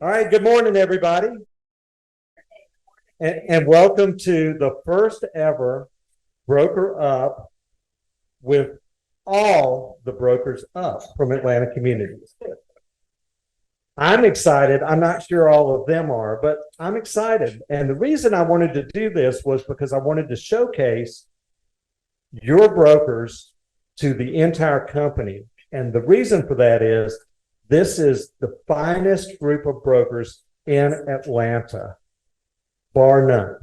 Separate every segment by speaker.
Speaker 1: All right, good morning, everybody. And welcome to the first ever Broker Up with all the brokers up from Atlanta Communities. I'm excited. I'm not sure all of them are, but I'm excited. And the reason I wanted to do this was because I wanted to showcase your brokers to the entire company. And the reason for that is this is the finest group of brokers in Atlanta, bar none.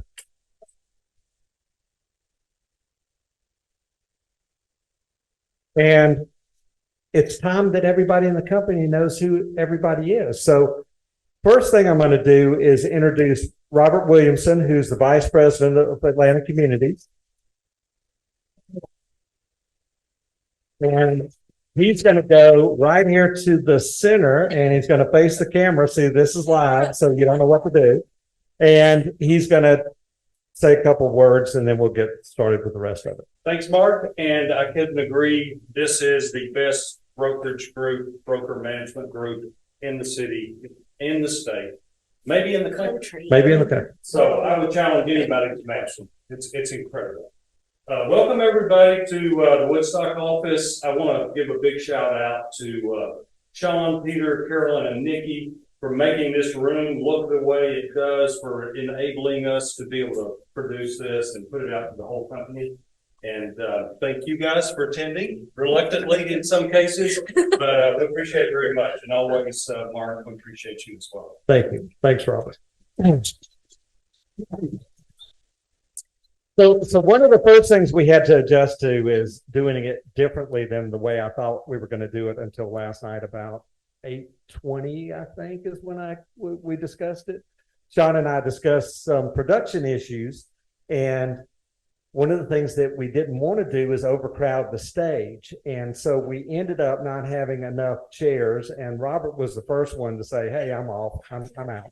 Speaker 1: And it's time that everybody in the company knows who everybody is. So first thing I'm going to do is introduce Robert Williamson, who's the Vice President of Atlanta Communities. And he's going to go right here to the center, and he's going to face the camera. See, this is live, so you don't know what to do. And he's going to say a couple words, and then we'll get started with the rest of it.
Speaker 2: Thanks, Mark. And I couldn't agree. This is the best brokerage group, broker management group in the city, in the state, maybe in the country.
Speaker 1: Maybe in the country.
Speaker 2: So I would challenge anybody to match them. It's incredible. Welcome everybody to the Woodstock office. I want to give a big shout out to Shawn, Peter, Carolyn, and Nikki for making this room look the way it does, for enabling us to be able to produce this and put it out to the whole company. And thank you guys for attending, reluctantly in some cases, but we appreciate it very much. And always, Mark, we appreciate you as well.
Speaker 1: Thank you. Thanks, Robert. So one of the first things we had to adjust to is doing it differently than the way I thought we were going to do it until last night about 8:20, I think, is when we discussed it. Shawn and I discussed some production issues, and one of the things that we didn't want to do is overcrowd the stage. And so we ended up not having enough chairs, and Robert was the first one to say, hey, I'm off, I'm out.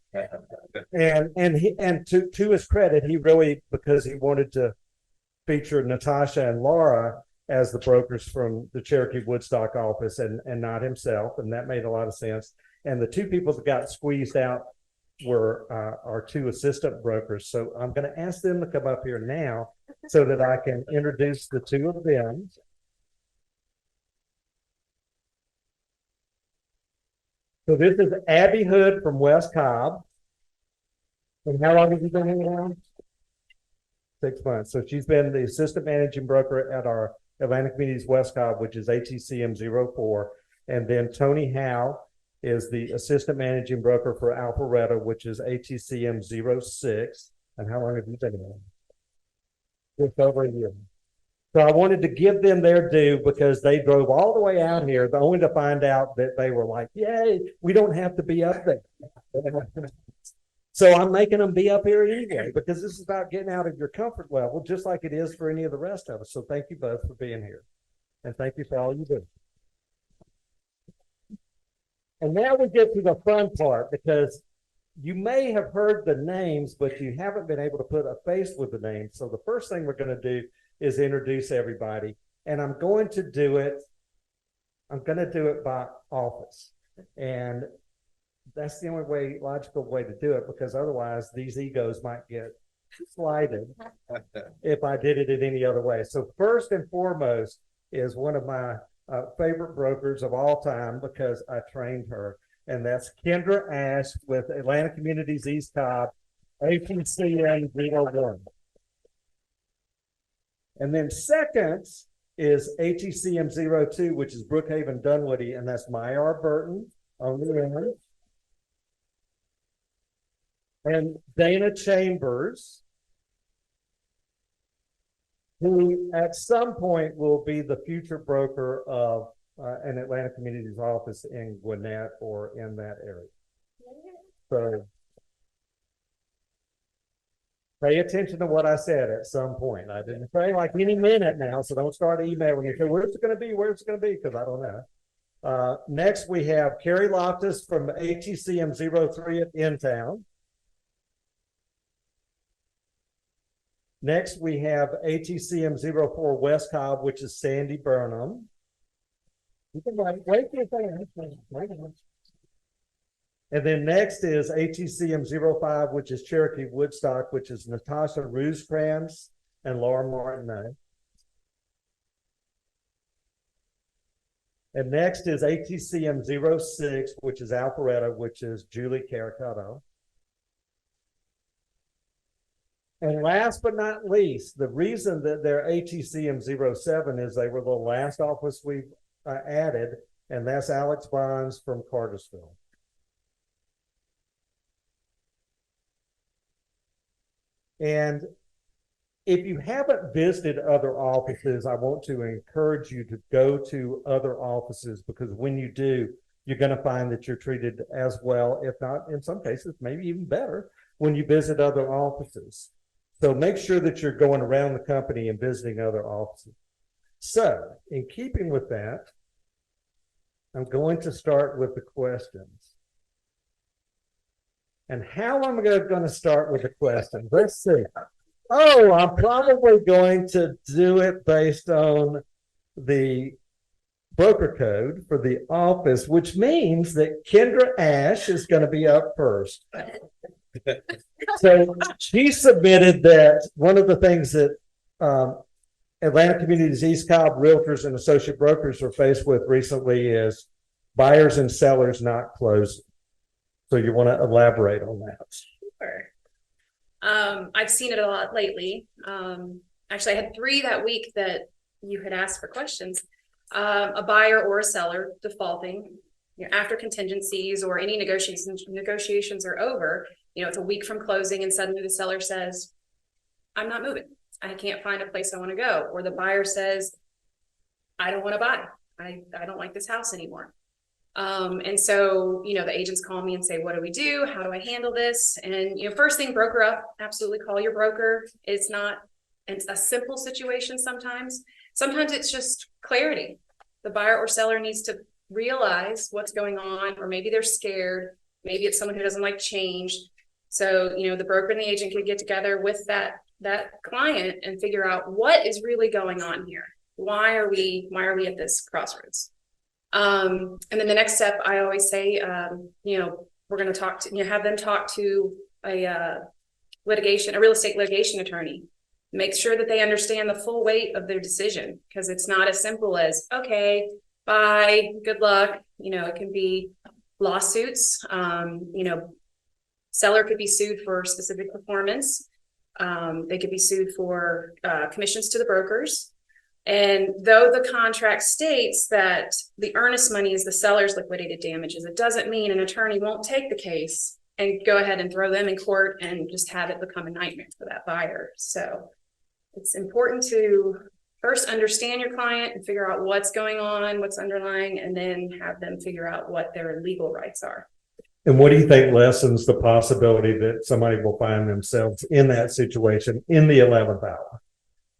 Speaker 1: And to his credit, he really, because he wanted to feature Natasha and Laura as the brokers from the Cherokee Woodstock office and not himself, and that made a lot of sense. And the two people that got squeezed out were our two assistant brokers. So I'm going to ask them to come up here now so that I can introduce the two of them. So this is Abby Hood from West Cobb. And how long have you been here now? 6 months. So she's been the assistant managing broker at our Atlanta Communities West Cobb, which is ATCM 04. And then Tony Howe is the assistant managing broker for Alpharetta, which is ATCM 06. And how long have you been here? Just over a year. So I wanted to give them their due because they drove all the way out here only to find out that they were like, yay, we don't have to be up there. So I'm making them be up here anyway, because this is about getting out of your comfort level, just like it is for any of the rest of us. So thank you both for being here. And thank you for all you do. And now we get to the fun part, because you may have heard the names, but you haven't been able to put a face with the names. So the first thing we're going to do is introduce everybody. And I'm going to do it by office. And that's the only logical way to do it, because otherwise these egos might get slighted if I did it in any other way. So first and foremost is one of my favorite brokers of all time, because I trained her, and that's Kendra Ash with Atlanta Communities East Cobb, APCM 01. And then second is ATCM 02, which is Brookhaven Dunwoody, and that's Myar Burton on the end. And Dana Chambers, who at some point will be the future broker of an Atlanta Communities office in Gwinnett or in that area. So pay attention to what I said at some point. I didn't say like any minute now, so don't start emailing and say, where's it going to be? Where's it going to be? Because I don't know. Next, we have Carrie Loftus from ATCM 03 at InTown. Next, we have ATCM 04 West Cobb, which is Sandy Burnham. You can wait for a second. And then next is ATCM 05, which is Cherokee Woodstock, which is Natasha Rosecrans and Laura Martineau. And next is ATCM 06, which is Alpharetta, which is Julie Caracato. And last but not least, the reason that they're ATCM 07 is they were the last office we added, and that's Alex Bonds from Cartersville. And if you haven't visited other offices, I want to encourage you to go to other offices, because when you do, you're going to find that you're treated as well, if not in some cases, maybe even better, when you visit other offices. So make sure that you're going around the company and visiting other offices. So in keeping with that, I'm going to start with the questions. And how am I going to start with the questions? Let's see. Oh, I'm probably going to do it based on the broker code for the office, which means that Kendra Ash is going to be up first. So she submitted that one of the things that Atlanta Communities East Cobb Realtors and Associate Brokers are faced with recently is buyers and sellers not closing. So you want to elaborate on that?
Speaker 3: Sure. I've seen it a lot lately. Actually, I had 3 that week that you had asked for questions. A buyer or a seller defaulting, after contingencies or any negotiations are over. It's a week from closing, and suddenly the seller says, "I'm not moving. I can't find a place I want to go." Or the buyer says, "I don't want to buy. I don't like this house anymore." And so, the agents call me and say, "What do we do? How do I handle this?" And, first thing, broker up, absolutely call your broker. It's a simple situation sometimes. Sometimes it's just clarity. The buyer or seller needs to realize what's going on, or maybe they're scared. Maybe it's someone who doesn't like change. So, the broker and the agent could get together with that client and figure out what is really going on here. Why are we at this crossroads? And then the next step, I always say, we're going to talk to, have them talk to a real estate litigation attorney. Make sure that they understand the full weight of their decision, because it's not as simple as, okay, bye, good luck. It can be lawsuits. Seller could be sued for specific performance. They could be sued for commissions to the brokers. And though the contract states that the earnest money is the seller's liquidated damages, it doesn't mean an attorney won't take the case and go ahead and throw them in court and just have it become a nightmare for that buyer. So it's important to first understand your client and figure out what's going on, what's underlying, and then have them figure out what their legal rights are.
Speaker 1: And what do you think lessens the possibility that somebody will find themselves in that situation in the 11th hour?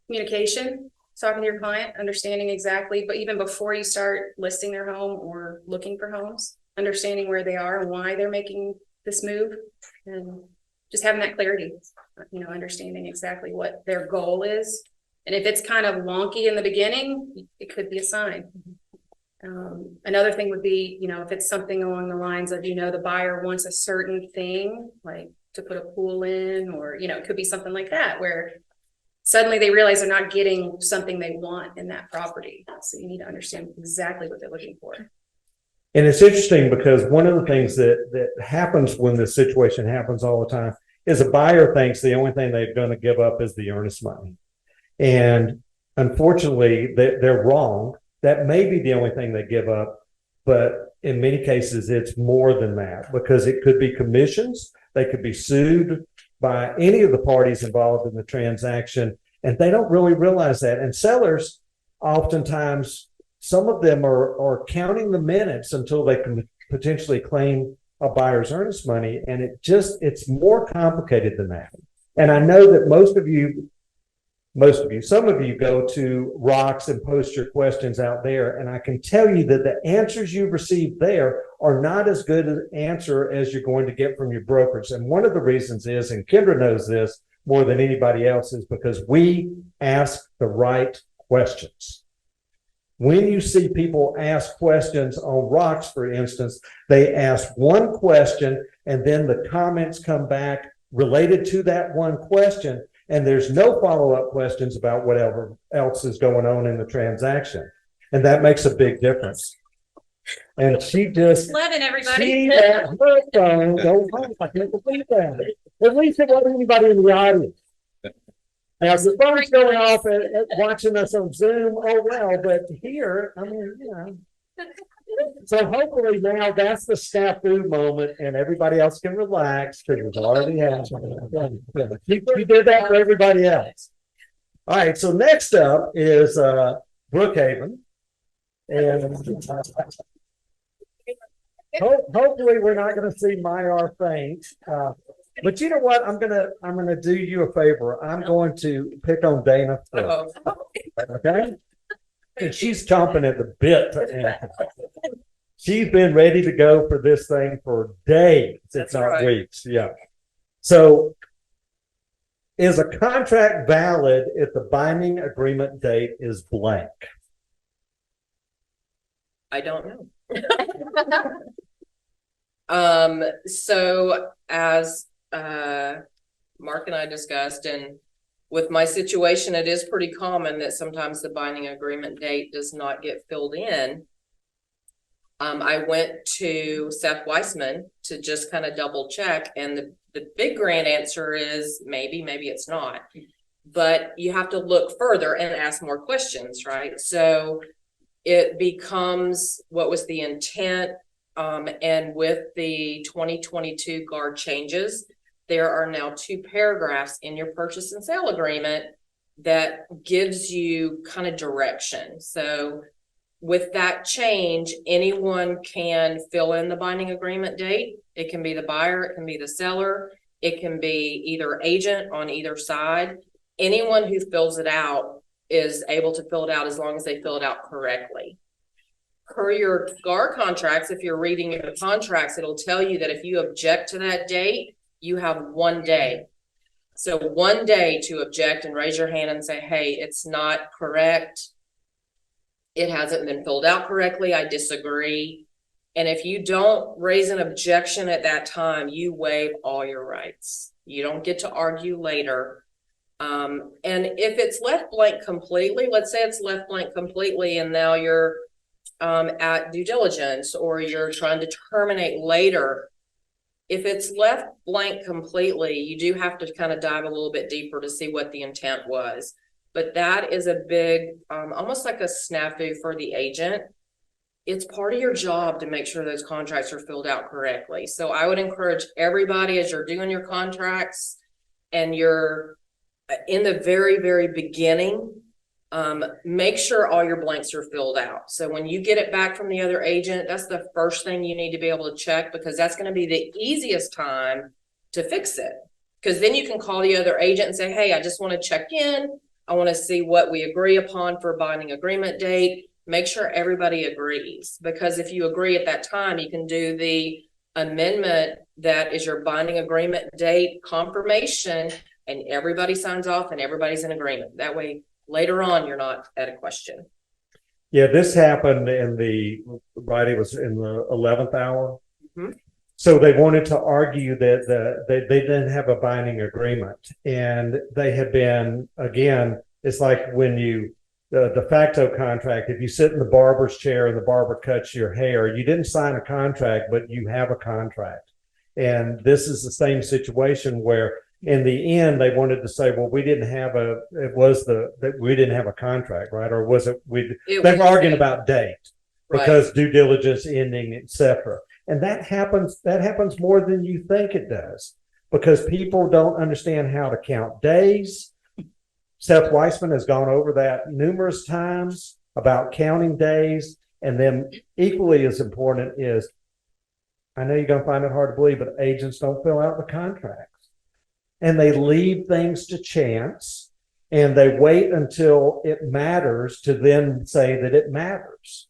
Speaker 3: Communication. Talking to your client, understanding exactly, but even before you start listing their home or looking for homes, understanding where they are and why they're making this move, and just having that clarity, understanding exactly what their goal is. And if it's kind of wonky in the beginning, it could be a sign. Another thing would be, if it's something along the lines of, the buyer wants a certain thing, like to put a pool in, or, it could be something like that, where suddenly they realize they're not getting something they want in that property. So you need to understand exactly what they're looking for.
Speaker 1: And it's interesting because one of the things that happens when this situation happens all the time is a buyer thinks the only thing they're going to give up is the earnest money. And unfortunately, they're wrong. That may be the only thing they give up, but in many cases, it's more than that, because it could be commissions. They could be sued by any of the parties involved in the transaction, and they don't really realize that. And sellers, oftentimes, some of them are counting the minutes until they can potentially claim a buyer's earnest money, and it's more complicated than that. And I know that some of you go to Rocks and post your questions out there, and I can tell you that the answers you receive there are not as good an answer as you're going to get from your brokers. And one of the reasons is, and Kendra knows this more than anybody else, is because we ask the right questions. When you see people ask questions on rocks, for instance, they ask one question and then the comments come back related to that one question, and there's no follow-up questions about whatever else is going on in the transaction. And that makes a big difference. And she just,
Speaker 3: Loving everybody.
Speaker 1: she at her phone goes home. I can't believe that. At least it wasn't anybody in the audience. Now, if the phone's going off at watching us on Zoom, oh well, but here, I mean, you know. So hopefully now that's the snafu moment and everybody else can relax because it's already happened. You did that for everybody else. All right, so next up is Brookhaven. And hopefully we're not going to see Myar faint. But you know what? I'm gonna do you a favor. I'm going to pick on Dana first. Okay? And she's chomping at the bit to end. She's been ready to go for this thing for days, if not weeks. Yeah. So is a contract valid if the binding agreement date is blank?
Speaker 4: I don't know. So as Mark and I discussed, and with my situation, it is pretty common that sometimes the binding agreement date does not get filled in. I went to Seth Weissman to just kind of double check, and the big grand answer is maybe it's not. But you have to look further and ask more questions, right? So it becomes, what was the intent? And with the 2022 guard changes, there are now 2 paragraphs in your purchase and sale agreement that gives you kind of direction. So with that change, anyone can fill in the binding agreement date. It can be the buyer, it can be the seller, it can be either agent on either side. Anyone who fills it out is able to fill it out as long as they fill it out correctly. Per your GAR contracts, if you're reading your contracts, it'll tell you that if you object to that date, you have 1 day. So 1 day to object and raise your hand and say, hey, it's not correct. It hasn't been filled out correctly. I disagree. And if you don't raise an objection at that time, you waive all your rights. You don't get to argue later. And if it's left blank completely, let's say it's left blank completely and now you're at due diligence or you're trying to terminate later. If it's left blank completely, you do have to kind of dive a little bit deeper to see what the intent was. But that is a big, almost like a snafu for the agent. It's part of your job to make sure those contracts are filled out correctly. So I would encourage everybody, as you're doing your contracts and you're in the very, very beginning, make sure all your blanks are filled out. So when you get it back from the other agent, that's the first thing you need to be able to check, because that's going to be the easiest time to fix it. Because then you can call the other agent and say, hey, I just want to check in. I want to see what we agree upon for a binding agreement date. Make sure everybody agrees, because if you agree at that time, you can do the amendment that is your binding agreement date confirmation, and everybody signs off and everybody's in agreement. That way, later on, you're not at a question.
Speaker 1: Yeah, this happened in the, right, it was in the 11th hour.
Speaker 4: Mm-hmm.
Speaker 1: So they wanted to argue that they didn't have a binding agreement. And they had been, again, it's like when you, the de facto contract, if you sit in the barber's chair and the barber cuts your hair, you didn't sign a contract, but you have a contract. And this is the same situation where in the end, they wanted to say, well, we didn't have we didn't have a contract, right? Or was it, they were arguing about date because due diligence ending, etc. And that happens more than you think it does, because people don't understand how to count days. Seth Weissman has gone over that numerous times about counting days. And then equally as important is, I know you're going to find it hard to believe, but agents don't fill out the contracts. And they leave things to chance, and they wait until it matters to then say that it matters.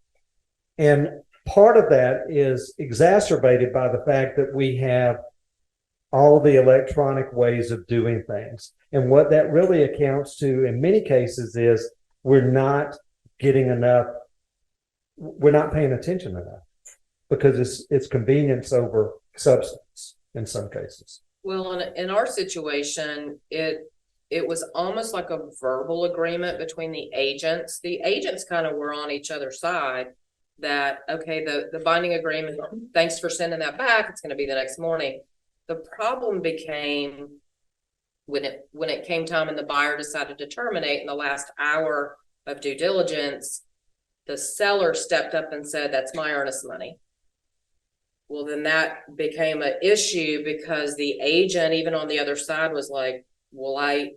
Speaker 1: And part of that is exacerbated by the fact that we have all the electronic ways of doing things. And what that really accounts to in many cases is we're not getting enough we're not paying attention to that because it's convenience over substance in some cases.
Speaker 4: Well, in our situation, it was almost like a verbal agreement between the agents. The agents kind of were on each other's side that, okay, the binding agreement, thanks for sending that back. It's going to be the next morning. The problem became when it came time and the buyer decided to terminate in the last hour of due diligence, the seller stepped up and said, that's my earnest money. Well, then that became an issue because the agent, even on the other side, was like, well, I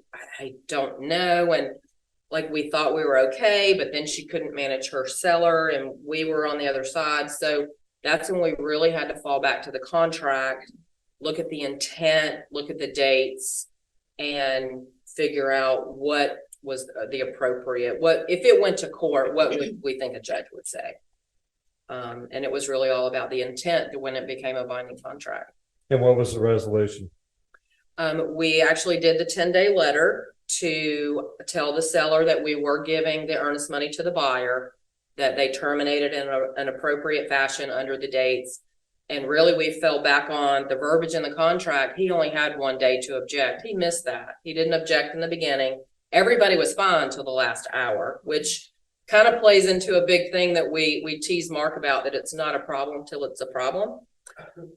Speaker 4: don't know. And like, we thought we were okay, but then she couldn't manage her seller and we were on the other side. So that's when we really had to fall back to the contract, look at the intent, look at the dates, and figure out what was the appropriate, what, if it went to court, what would we think a judge would say? And it was really all about the intent when it became a binding contract.
Speaker 1: And what was the resolution?
Speaker 4: We actually did the 10-day letter to tell the seller that we were giving the earnest money to the buyer, that they terminated in an appropriate fashion under the dates. And really, we fell back on the verbiage in the contract. He only had 1 day to object. He missed that. He didn't object in the beginning. Everybody was fine till the last hour, which kind of plays into a big thing that we tease Mark about, that it's not a problem till it's a problem.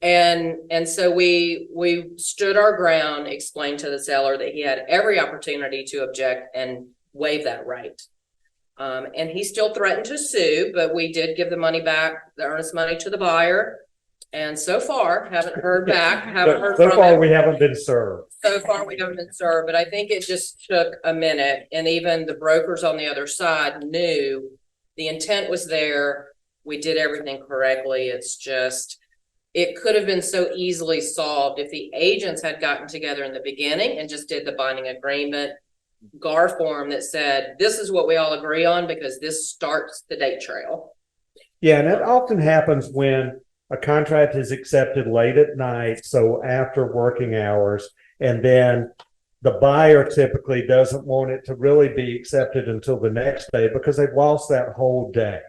Speaker 4: And so we stood our ground, explained to the seller that he had every opportunity to object and waive that right. And he still threatened to sue, but we did give the money back, the earnest money, to the buyer. And so far, haven't heard back, haven't heard from him.
Speaker 1: So far, we haven't been served.
Speaker 4: So far, we haven't been served, but I think it just took a minute. And even the brokers on the other side knew the intent was there. We did everything correctly. It's just, it could have been so easily solved if the agents had gotten together in the beginning and just did the binding agreement GAR form that said, this is what we all agree on because this starts the date trail.
Speaker 1: Yeah, and it often happens when a contract is accepted late at night, so after working hours, and then the buyer typically doesn't want it to really be accepted until the next day because they've lost that whole day.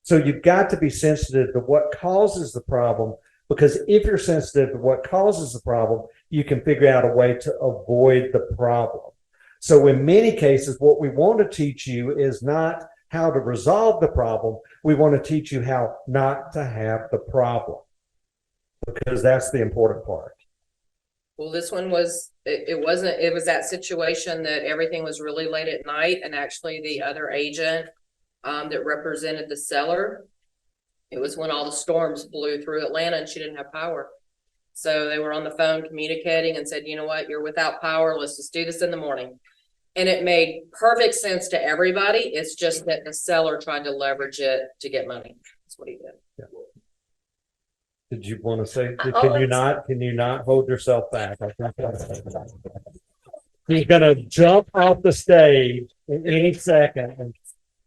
Speaker 1: So you've got to be sensitive to what causes the problem, because if you're sensitive to what causes the problem, you can figure out a way to avoid the problem. So in many cases, what we want to teach you is not how to resolve the problem. We want to teach you how not to have the problem, because that's the important part.
Speaker 4: Well, this one was, it was that situation that everything was really late at night, and actually the other agent that represented the seller, it was when all the storms blew through Atlanta and she didn't have power. So they were on the phone communicating and said, you know what, you're without power. Let's just do this in the morning. And it made perfect sense to everybody. It's just that the seller tried to leverage it to get money. That's what he did.
Speaker 1: Yeah. Did you want to say, can you not hold yourself back? I think he's going to jump off the stage in any second.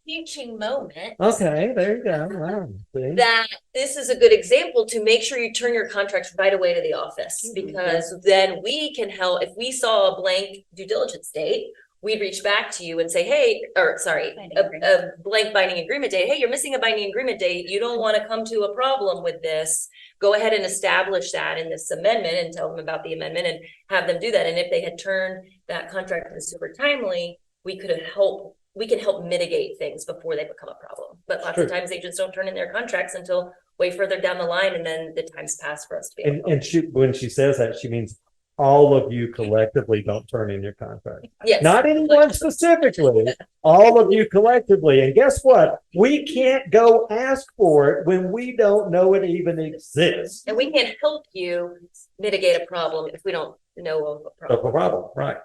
Speaker 5: Teaching moment.
Speaker 1: Okay, there you go. Wow. See?
Speaker 5: That this is a good example to make sure you turn your contract right away to the office, because then we can help. If we saw a blank due diligence date, we'd reach back to you and say, hey, or sorry, a blank binding agreement date. Hey, you're missing a binding agreement date. You don't want to come to a problem with this. Go ahead and establish that in this amendment and tell them about the amendment and have them do that. And if they had turned that contract in super timely, we can help mitigate things before they become a problem. But lots of times agents don't turn in their contracts until way further down the line, and then the time's passed for us to be able to.
Speaker 1: And when she says that, she means all of you collectively don't turn in your contract.
Speaker 5: Yes.
Speaker 1: Not anyone specifically, all of you collectively. And guess what? We can't go ask for it when we don't know it even exists.
Speaker 5: And we can help you mitigate a problem if we don't know of a problem.
Speaker 1: Of a problem, right.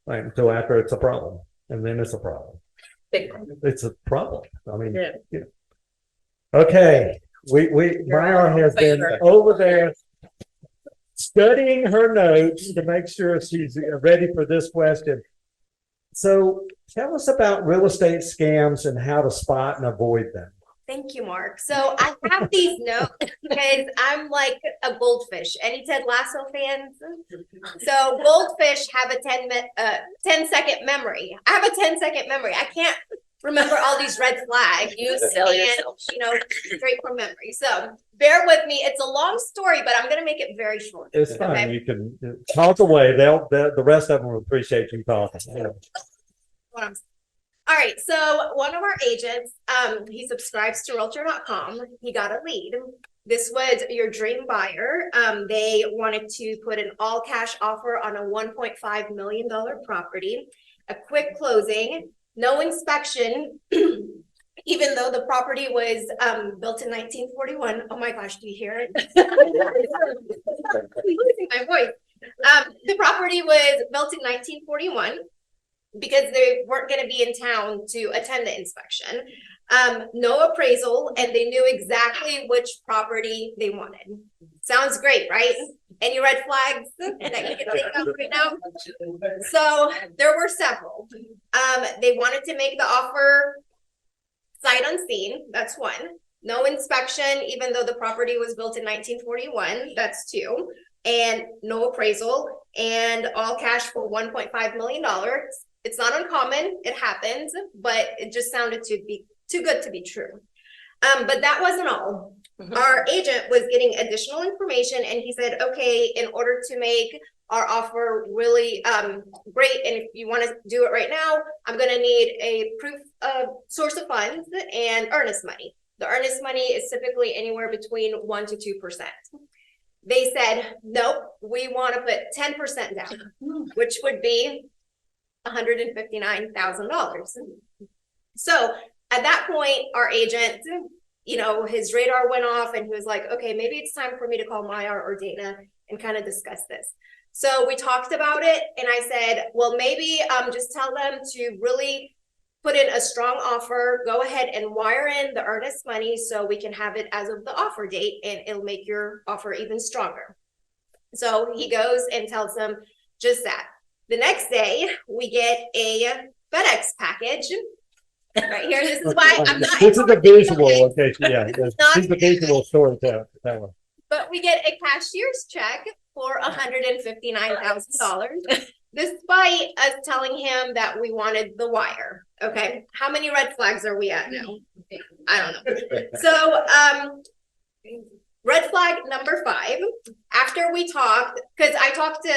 Speaker 1: Right, until after it's a problem. And then it's a problem.
Speaker 5: Big problem.
Speaker 1: It's a problem. I mean,
Speaker 5: Yeah.
Speaker 1: You know. Okay. Myra has been over there studying her notes to make sure she's ready for this question. So tell us about real estate scams and how to spot and avoid them.
Speaker 6: Thank you, Mark. So I have these notes because I'm like a goldfish. Any Ted Lasso fans? So goldfish have a 10-second memory. I have a 10-second memory. I can't remember all these red flags.
Speaker 5: You sell
Speaker 6: and,
Speaker 5: yourself.
Speaker 6: You know, straight from memory. So bear with me. It's a long story, but I'm gonna make it very short.
Speaker 1: It's fine.
Speaker 6: Okay.
Speaker 1: You can talk away. The rest of them will appreciate you talking. Yeah.
Speaker 6: What I'm All right, so one of our agents, he subscribes to Realtor.com. He got a lead. This was your dream buyer. They wanted to put an all cash offer on a $1.5 million property, a quick closing, no inspection, even though the property was built in 1941. Oh my gosh, do you hear it? I'm losing my voice. The property was built in 1941. Because they weren't going to be in town to attend the inspection. No appraisal, and they knew exactly which property they wanted. Sounds great, right? Any red flags that you can think of right now? So there were several. They wanted to make the offer sight unseen. That's one. No inspection, even though the property was built in 1941. That's two. And no appraisal, and all cash for $1.5 million. It's not uncommon, it happens, but it just sounded to be too good to be true. But that wasn't all. Our agent was getting additional information, and he said, okay, in order to make our offer really great, and if you want to do it right now, I'm going to need a proof of source of funds and earnest money. The earnest money is typically anywhere between 1 to 2%. They said, nope, we want to put 10% down, which would be $159,000. So at that point, our agent, you know, his radar went off, and he was like, okay, maybe it's time for me to call Maya or Dana and kind of discuss this. So we talked about it, and I said, well, maybe just tell them to really put in a strong offer, go ahead and wire in the earnest money so we can have it as of the offer date, and it'll make your offer even stronger. So he goes and tells them just that. The next day, we get a FedEx package right here. This is why I'm not.
Speaker 1: This is the visual. Okay, yeah.
Speaker 6: Not-
Speaker 1: This is the visual storyteller.
Speaker 6: But we get a cashier's check for $159,000, despite us telling him that we wanted the wire. Okay, how many red flags are we at now? I don't know. So, red flag number 5. After we talked, because I talked to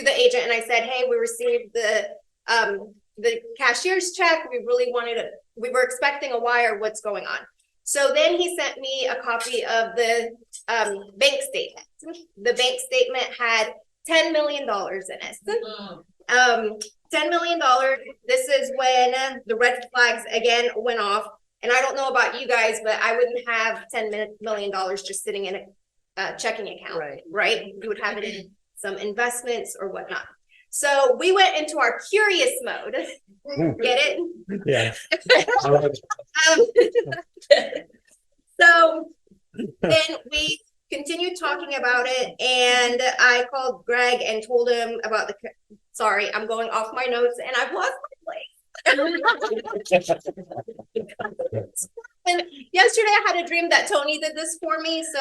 Speaker 6: the agent, and I said, hey, we received the cashier's check. We really wanted it. We were expecting a wire. What's going on? So then he sent me a copy of the bank statement. The bank statement had $10 million in it. $10 million. This is when the red flags again went off. And I don't know about you guys, but I wouldn't have $10 million just sitting in a checking account, right? You would have it in some investments or whatnot. So we went into our curious mode. Get it?
Speaker 1: Yeah.
Speaker 6: So then we continued talking about it, and I called Greg and told him about sorry, I'm going off my notes, and I've lost my place. And yesterday I had a dream that Tony did this for me, so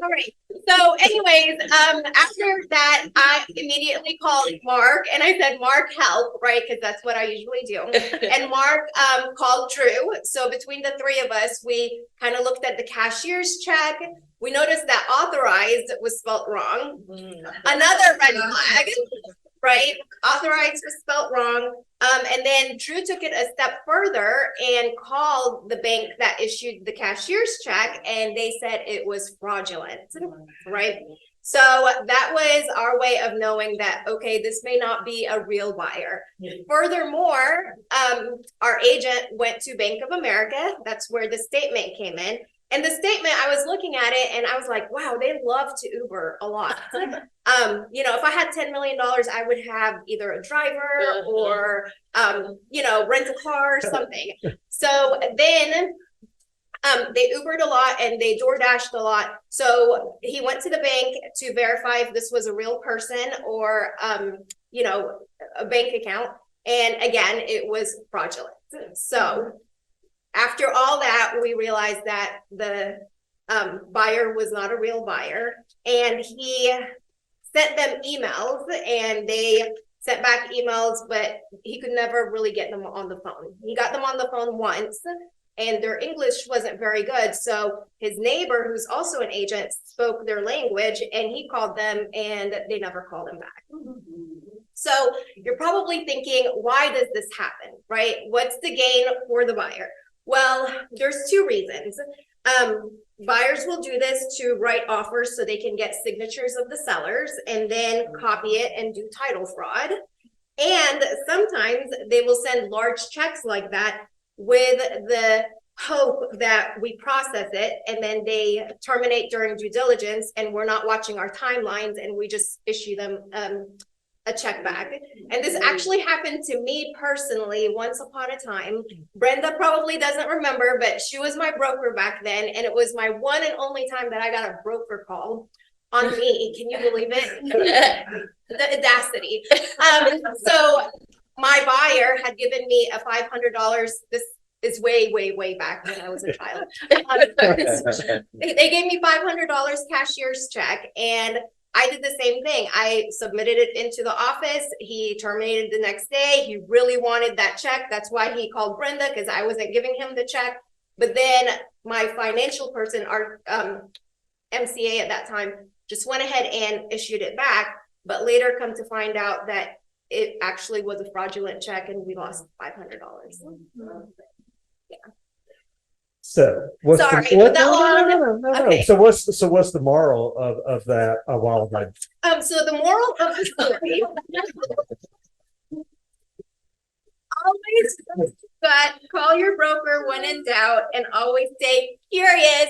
Speaker 6: all right. So anyways, after that, I immediately called Mark, and I said, Mark, help, right? Because that's what I usually do. And Mark called Drew. So between the three of us, we kind of looked at the cashier's check. We noticed that authorized was spelt wrong. Another red flag. Right? Authorized was spelled wrong. And then Drew took it a step further and called the bank that issued the cashier's check, and they said it was fraudulent, right? So that was our way of knowing that, okay, this may not be a real buyer. Furthermore, our agent went to Bank of America. That's where the statement came in. And the statement, I was looking at it and I was like, wow, they love to Uber a lot. You know, if I had $10 million, I would have either a driver or, you know, rent a car or something. So then they Ubered a lot and they DoorDashed a lot. So he went to the bank to verify if this was a real person or, you know, a bank account. And again, it was fraudulent. So after all that, we realized that the buyer was not a real buyer, and he sent them emails, and they sent back emails, but he could never really get them on the phone. He got them on the phone once, and their English wasn't very good. So his neighbor, who's also an agent, spoke their language, and he called them, and they never called him back. So you're probably thinking, why does this happen, right? What's the gain for the buyer? Well, there's two reasons. Buyers will do this to write offers so they can get signatures of the sellers and then copy it and do title fraud. And sometimes they will send large checks like that with the hope that we process it, and then they terminate during due diligence, and we're not watching our timelines, and we just issue them a check back. And this actually happened to me personally once upon a time. Brenda probably doesn't remember, but she was my broker back then, and it was my one and only time that I got a broker call on me. Can you believe it? The audacity. So my buyer had given me a $500. This is way back when I was a child. They gave me $500 cashier's check, and I did the same thing. I submitted it into the office. He terminated the next day. He really wanted that check. That's why he called Brenda, because I wasn't giving him the check. But then my financial person, our MCA at that time, just went ahead and issued it back. But later come to find out that it actually was a fraudulent check, and we lost $500. Yeah.
Speaker 1: So what's
Speaker 6: Sorry,
Speaker 1: the,
Speaker 6: no. Okay.
Speaker 1: So what's the moral of that a while back?
Speaker 6: So the moral of the story, always but call your broker when in doubt, and always stay curious.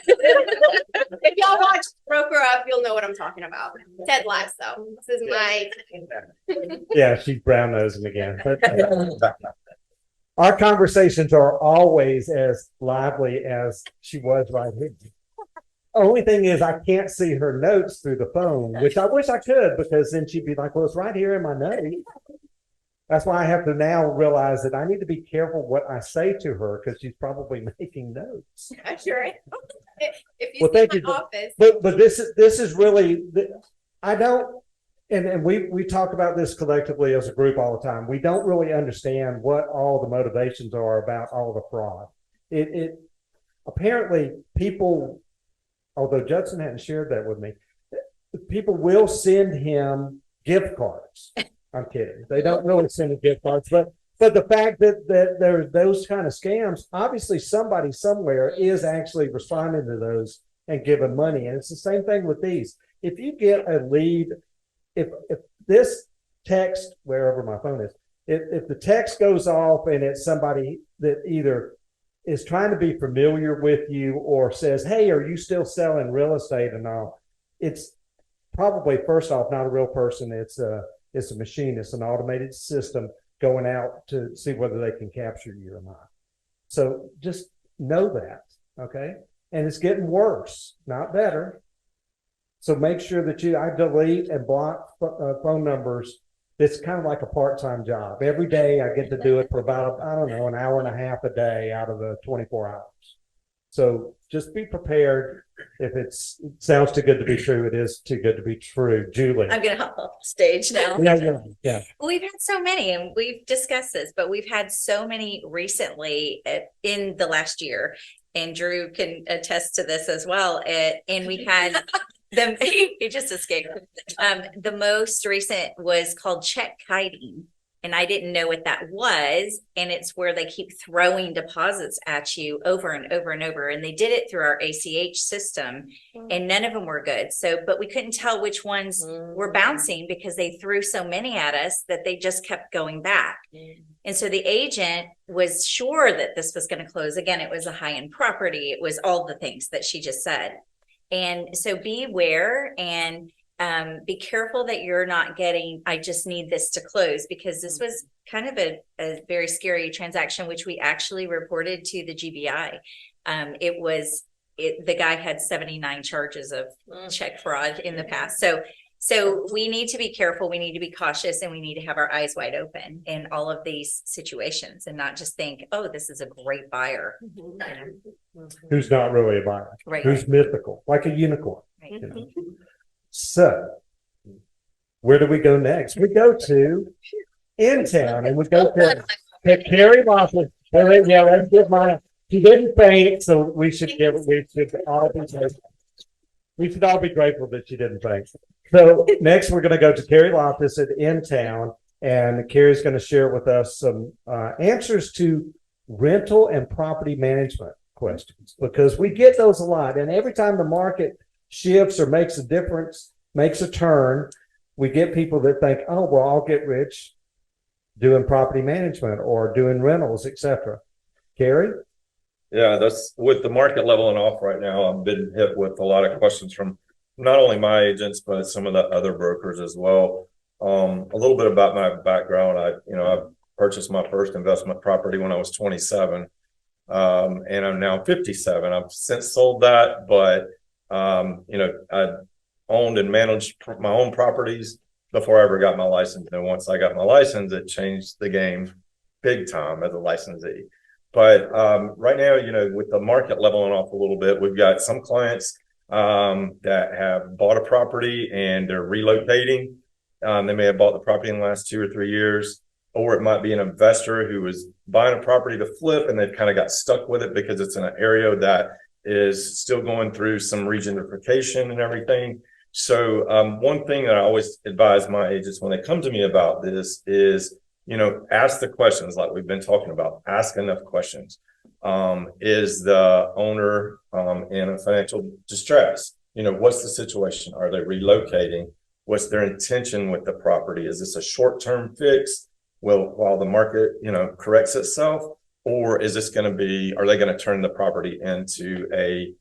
Speaker 6: If y'all watch Broker Up, you'll know what I'm talking about. Ted Lasso. This is my
Speaker 1: Yeah, she's brown nosing again. But, our conversations are always as lively as she was right here. Only thing is, I can't see her notes through the phone, which I wish I could, because then she'd be like, well, it's right here in my notes. That's why I have to now realize that I need to be careful what I say to her, because she's probably making notes.
Speaker 6: sure. If you see my office.
Speaker 1: But this is really, I don't, and we talk about this collectively as a group all the time. We don't really understand what all the motivations are about all the fraud. It apparently people, although Judson hadn't shared that with me, people will send him gift cards. I'm kidding. They don't really send him gift cards, but the fact that there's those kind of scams, obviously somebody somewhere is actually responding to those and giving money. And it's the same thing with these. If you get a lead, if this text, wherever my phone is, if the text goes off and it's somebody that either is trying to be familiar with you or says, hey, are you still selling real estate and all, it's probably, first off, not a real person. It's a machine. It's an automated system going out to see whether they can capture you or not. So just know that, okay? And it's getting worse, not better. So make sure that I delete and block phone numbers. It's kind of like a part-time job. Every day I get to do it for about, I don't know, an hour and a half a day out of the 24 hours. So just be prepared. If it sounds too good to be true, it is too good to be true. Julie.
Speaker 7: I'm going to hop off stage now.
Speaker 1: Yeah.
Speaker 7: We've had so many, and we've discussed this, but we've had so many recently in the last year, and Drew can attest to this as well. And we had them, he just escaped. The most recent was called check kiting. And I didn't know what that was. And it's where they keep throwing deposits at you over and over and over. And they did it through our ACH system, and none of them were good. So, but we couldn't tell which ones were bouncing because they threw so many at us that they just kept going back. And so the agent was sure that this was going to close. Again, it was a high-end property. It was all the things that she just said. And so beware and be careful that you're not getting, I just need this to close, because this was kind of a very scary transaction, which we actually reported to the GBI. The guy had 79 charges of check fraud in the past. So we need to be careful. We need to be cautious, and we need to have our eyes wide open in all of these situations and not just think, oh, this is a great buyer.
Speaker 1: Who's not really a buyer.
Speaker 7: Right.
Speaker 1: Who's mythical, like a unicorn.
Speaker 7: Right.
Speaker 1: You know? So where do we go next? We go to in town and we go to Carrie Lawson. Yeah, let's get mine. She didn't faint, so we should all be grateful that she didn't faint. So next we're going to go to Carrie Loftus at In Town, and Carrie's going to share with us some answers to rental and property management questions, because we get those a lot. And every time the market shifts or makes a difference, makes a turn, we get people that think, oh, well, I'll get rich doing property management or doing rentals, etc. Carrie?
Speaker 8: Yeah, that's with the market leveling off right now. I've been hit with a lot of questions from not only my agents, but some of the other brokers as well. A little bit about my background. I purchased my first investment property when I was 27, and I'm now 57. I've since sold that, but I owned and managed my own properties before I ever got my license. And once I got my license, it changed the game big time as a licensee. But right now, with the market leveling off a little bit, we've got some clients that have bought a property and they're relocating. They may have bought the property in the last 2 or 3 years, or it might be an investor who is buying a property to flip and they've kind of got stuck with it because it's in an area that is still going through some regentrification and everything. So one thing that I always advise my agents when they come to me about this is, ask the questions like we've been talking about. Ask enough questions. Is the owner in a financial distress? What's the situation? Are they relocating? What's their intention with the property? Is this a short-term fix? Well, while the market, corrects itself, or is this going to be? Are they going to turn the property into a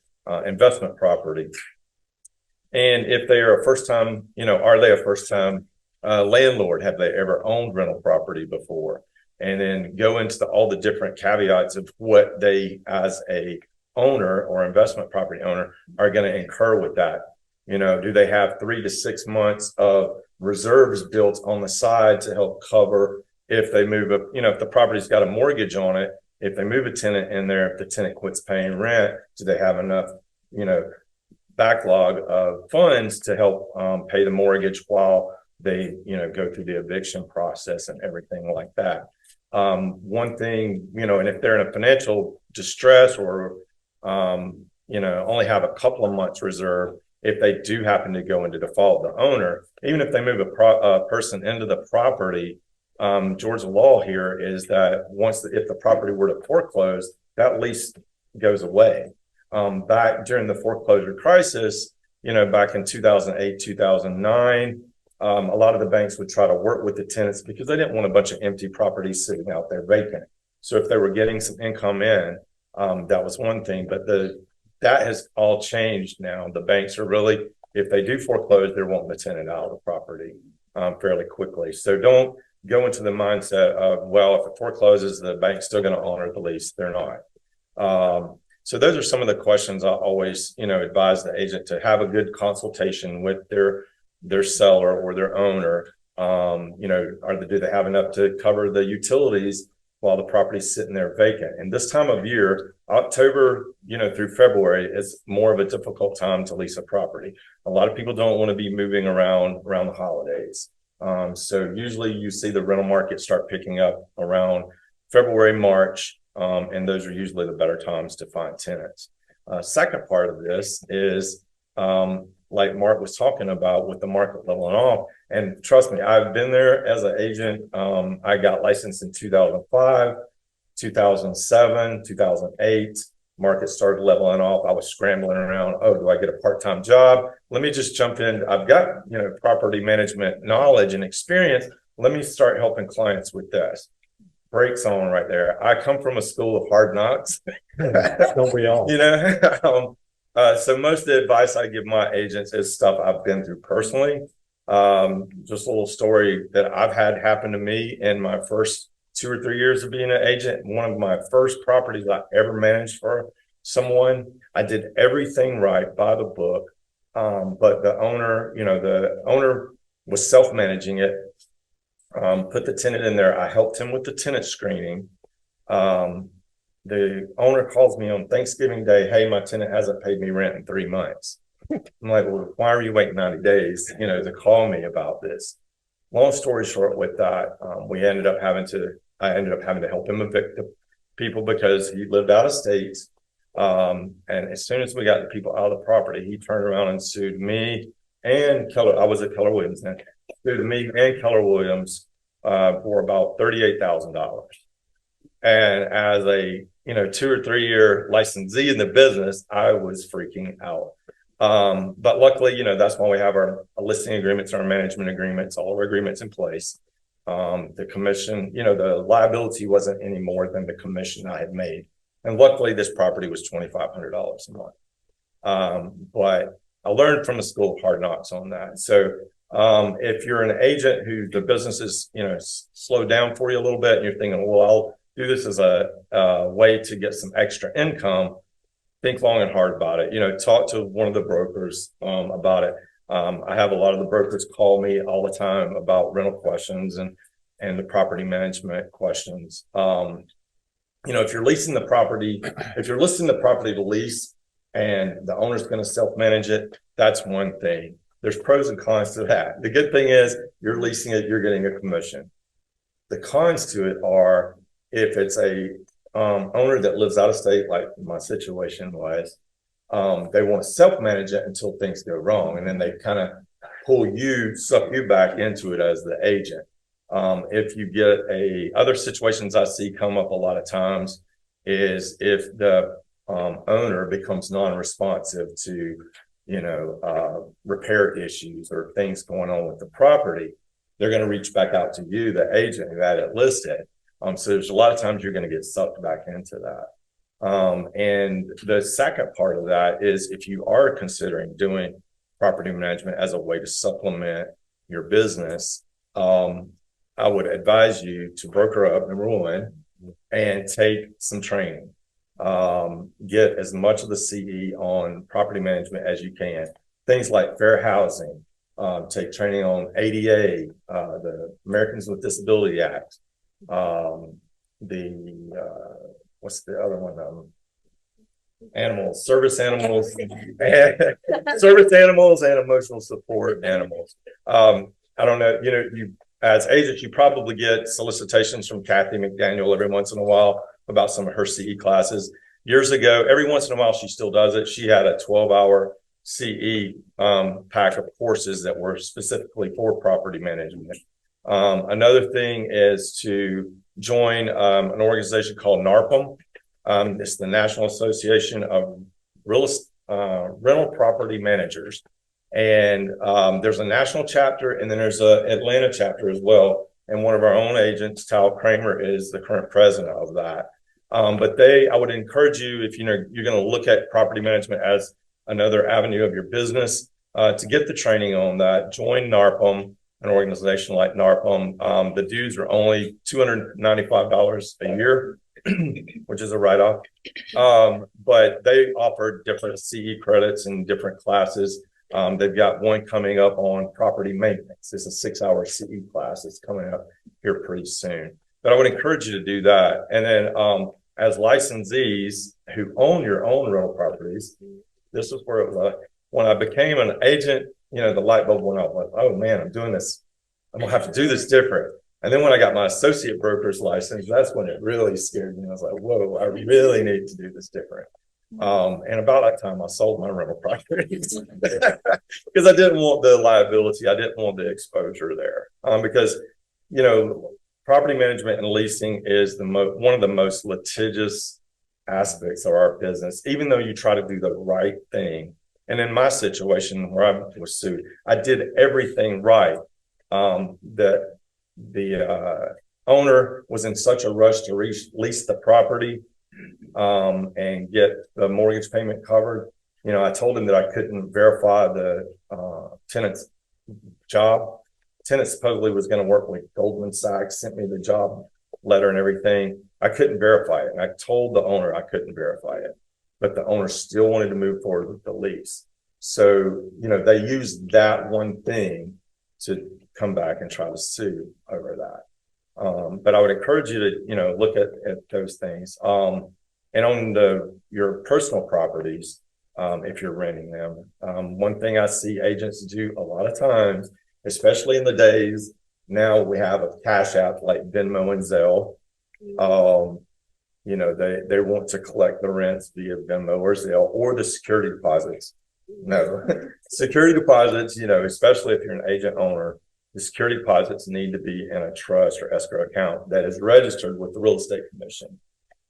Speaker 8: investment property? And if they are a first-time, are they a first-time landlord? Have they ever owned rental property before? And then go into all the different caveats of what they, as a owner or investment property owner, are going to incur with that. Do they have 3 to 6 months of reserves built on the side to help cover if they move up? If the property's got a mortgage on it, if they move a tenant in there, if the tenant quits paying rent, do they have enough, backlog of funds to help pay the mortgage while they, go through the eviction process and everything like that? One thing, and if they're in a financial distress or, only have a couple of months reserve, if they do happen to go into default, the owner, even if they move a person into the property, Georgia law here is that if the property were to foreclose, that lease goes away. Back during the foreclosure crisis, back in 2008, 2009, a lot of the banks would try to work with the tenants because they didn't want a bunch of empty properties sitting out there vacant. So if they were getting some income in, that was one thing, but that has all changed now. The banks are really, if they do foreclose, they're wanting the tenant out of the property fairly quickly. So don't go into the mindset of, well, if it forecloses, the bank's still going to honor the lease. They're not. So those are some of the questions I always, advise the agent to have a good consultation with their seller or their owner. Do they have enough to cover the utilities while the property's sitting there vacant? And this time of year, October, through February, is more of a difficult time to lease a property. A lot of people don't want to be moving around the holidays. So usually you see the rental market start picking up around February, March. And those are usually the better times to find tenants. Second part of this is, like Mark was talking about with the market leveling off. And trust me, I've been there as an agent. I got licensed in 2005, 2007, 2008. Market started leveling off. I was scrambling around. Oh, do I get a part-time job? Let me just jump in. I've got, property management knowledge and experience. Let me start helping clients with this. Brakes on right there. I come from a school of hard knocks.
Speaker 1: Don't we all?
Speaker 8: So most of the advice I give my agents is stuff I've been through personally. Just a little story that I've had happen to me in my first 2 or 3 years of being an agent. One of my first properties I ever managed for someone, I did everything right by the book. But the owner was self-managing it. Put the tenant in there. I helped him with the tenant screening. The owner calls me on Thanksgiving Day. Hey, my tenant hasn't paid me rent in 3 months. I'm like, well, why are you waiting 90 days, to call me about this? Long story short with that, I ended up having to help him evict the people because he lived out of state. And as soon as we got the people out of the property, he turned around and sued me and Keller. I was at Keller Williams then. Sued me and Keller Williams for about $38,000. And as a 2 or 3 year licensee in the business, I was freaking out. But luckily, that's why we have our listing agreements, our management agreements, all of our agreements in place. The commission, the liability wasn't any more than the commission I had made. And luckily, this property was $2,500 a month. But I learned from the school of hard knocks on that. So if you're an agent who the business is, slowed down for you a little bit and you're thinking, well, I'll do this as a way to get some extra income, think long and hard about it. Talk to one of the brokers about it. I have a lot of the brokers call me all the time about rental questions and the property management questions. If you're listing the property to lease and the owner's going to self-manage it, that's one thing. There's pros and cons to that. The good thing is you're leasing it, you're getting a commission. The cons to it are if it's a owner that lives out of state, like my situation was, they want to self-manage it until things go wrong. And then they kind of suck you back into it as the agent. If you get other situations I see come up a lot of times is if the owner becomes non-responsive to, repair issues or things going on with the property, they're going to reach back out to you, the agent who had it listed. So there's a lot of times you're going to get sucked back into that. And the second part of that is if you are considering doing property management as a way to supplement your business, I would advise you to broker up, number one, and take some training. Get as much of the CE on property management as you can. Things like fair housing, take training on ADA, the Americans with Disability Act, what's the other one? Service animals, service animals and emotional support animals. I don't know, you as agents, you probably get solicitations from Kathy McDaniel every once in a while about some of her CE classes. Years ago, every once in a while, she still does it. She had a 12-hour CE pack of courses that were specifically for property management. Another thing is to join an organization called NARPM. It's the National Association of Rental Property Managers. And there's a national chapter, and then there's an Atlanta chapter as well. And one of our own agents, Tal Kramer, is the current president of that. But I would encourage you, if you're going to look at property management as another avenue of your business, to get the training on that, join NARPM, an organization like NARPM. The dues are only $295 a year, which is a write-off. But they offer different CE credits and different classes. They've got one coming up on property maintenance. It's a 6-hour CE class. It's coming up here pretty soon. But I would encourage you to do that. And then as licensees who own your own rental properties, this is where it was. When I became an agent, the light bulb went off. Like, oh man, I'm doing this. I'm gonna have to do this different. And then when I got my associate broker's license, that's when it really scared me. I was like, whoa, I really need to do this different. And about that time, I sold my rental properties because I didn't want the liability. I didn't want the exposure there. Because, property management and leasing is one of the most litigious aspects of our business, even though you try to do the right thing. And in my situation where I was sued, I did everything right. That the owner was in such a rush to lease the property and get the mortgage payment covered. I told him that I couldn't verify the tenant's job. Tenant supposedly was going to work with Goldman Sachs, sent me the job letter and everything. I couldn't verify it. And I told the owner I couldn't verify it, but the owner still wanted to move forward with the lease. So, they used that one thing to come back and try to sue over that. But I would encourage you to, look at those things. And on your personal properties, if you're renting them. One thing I see agents do a lot of times, especially in the days now, we have a cash app like Venmo and Zelle. You know, they want to collect the rents via Venmo or Zelle or the security deposits. No, security deposits, you know, especially if you're an agent owner, the security deposits need to be in a trust or escrow account that is registered with the real estate commission.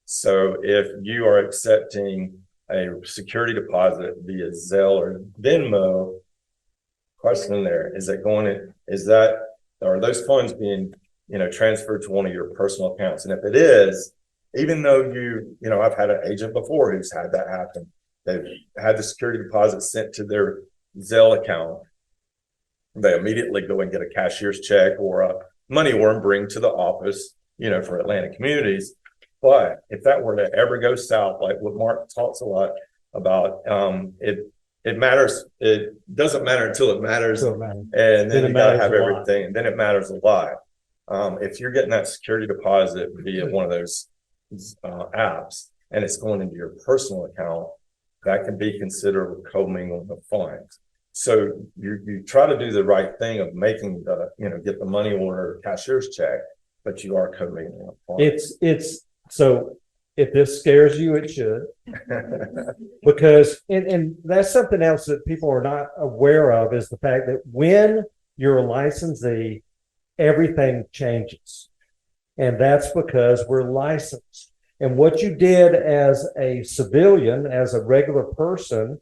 Speaker 8: So if you are accepting a security deposit via Zelle or Venmo, question there, is it going in, are those funds being, you know, transferred to one of your personal accounts? And if it is, even though you know, I've had an agent before who's had that happen. They've had the security deposit sent to their Zelle account. They immediately go and get a cashier's check or a money order and bring to the office, you know, for Atlantic Communities. But if that were to ever go south, like what Mark talks a lot about, it matters. It doesn't matter until it matters. And then you gotta have everything, and then it matters a lot. If you're getting that security deposit via one of those apps and it's going into your personal account, that can be considered commingling of funds. So you try to do the right thing of making the, you know, get the money order, cashier's check, but you are commingling of funds.
Speaker 1: It's so if this scares you, it should, because and that's something else that people are not aware of, is the fact that when you're a licensee, everything changes. And that's because we're licensed. And what you did as a civilian, as a regular person,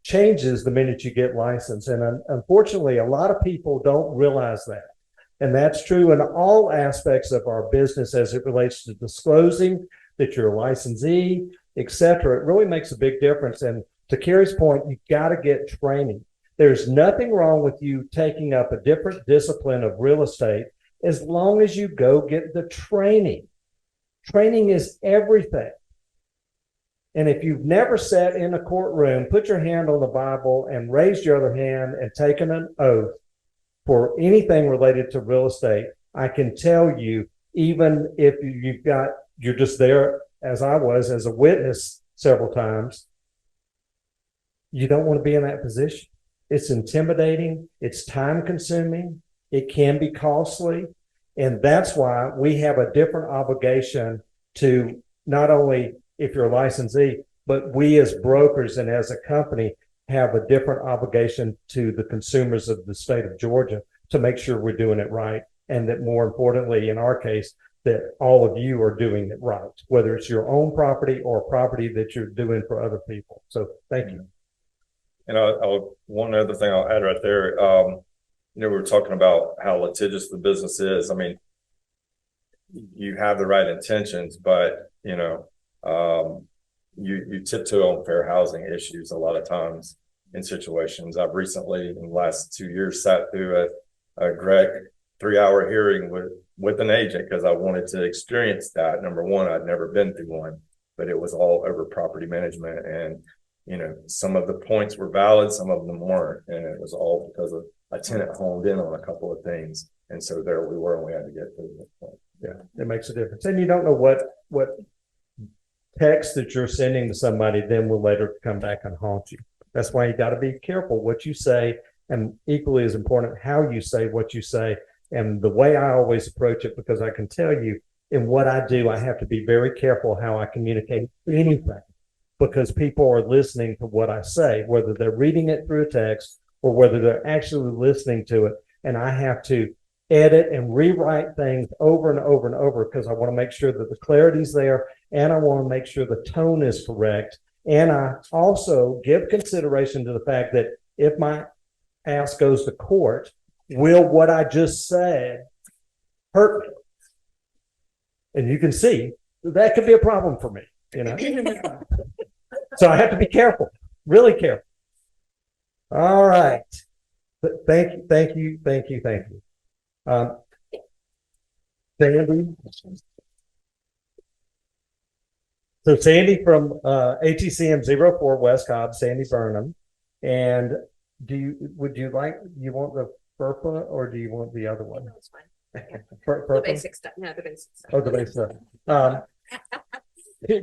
Speaker 1: changes the minute you get licensed. And unfortunately, a lot of people don't realize that. And that's true in all aspects of our business as it relates to disclosing that you're a licensee, et cetera. It really makes a big difference. And to Carrie's point, you got to get training. There's nothing wrong with you taking up a different discipline of real estate as long as you go get the training. Training is everything. And if you've never sat in a courtroom, put your hand on the Bible and raised your other hand and taken an oath for anything related to real estate, I can tell you, even if you're just there, as I was, as a witness several times, you don't want to be in that position. It's intimidating. It's time consuming. It can be costly. And that's why we have a different obligation to not only if you're a licensee, but we as brokers and as a company have a different obligation to the consumers of the state of Georgia to make sure we're doing it right. And that more importantly, in our case, that all of you are doing it right, whether it's your own property or property that you're doing for other people. So thank you.
Speaker 8: And one other thing I'll add right there, you know, we were talking about how litigious the business is. I mean, you have the right intentions, but, you know, you tiptoe on fair housing issues a lot of times in situations. I've recently, in the last 2 years, sat through a GREC 3-hour hearing with an agent because I wanted to experience that. Number one, I'd never been through one, but it was all over property management. And, you know, some of the points were valid, some of them weren't. And it was all because of a tenant honed in on a couple of things. And so there we were, and we had to get to this point.
Speaker 1: Yeah, it makes a difference. And you don't know what text that you're sending to somebody then will later come back and haunt you. That's why you got to be careful what you say, and equally as important, how you say what you say. And the way I always approach it, because I can tell you in what I do, I have to be very careful how I communicate anything, because people are listening to what I say, whether they're reading it through a text or whether they're actually listening to it. And I have to edit and rewrite things over and over and over because I want to make sure that the clarity's there, and I want to make sure the tone is correct. And I also give consideration to the fact that if my ass goes to court, will what I just said hurt me? And you can see that could be a problem for me, you know. So I have to be careful, really careful. All right. Thank you. Sandy. So Sandy from ATCM 04 West Cobb, Sandy Burnham. And you want the FERPA or do you want the other one?
Speaker 6: No, it's fine.
Speaker 1: FERPA?
Speaker 6: The basic stuff. No, the basic stuff.
Speaker 1: Oh, the basic stuff.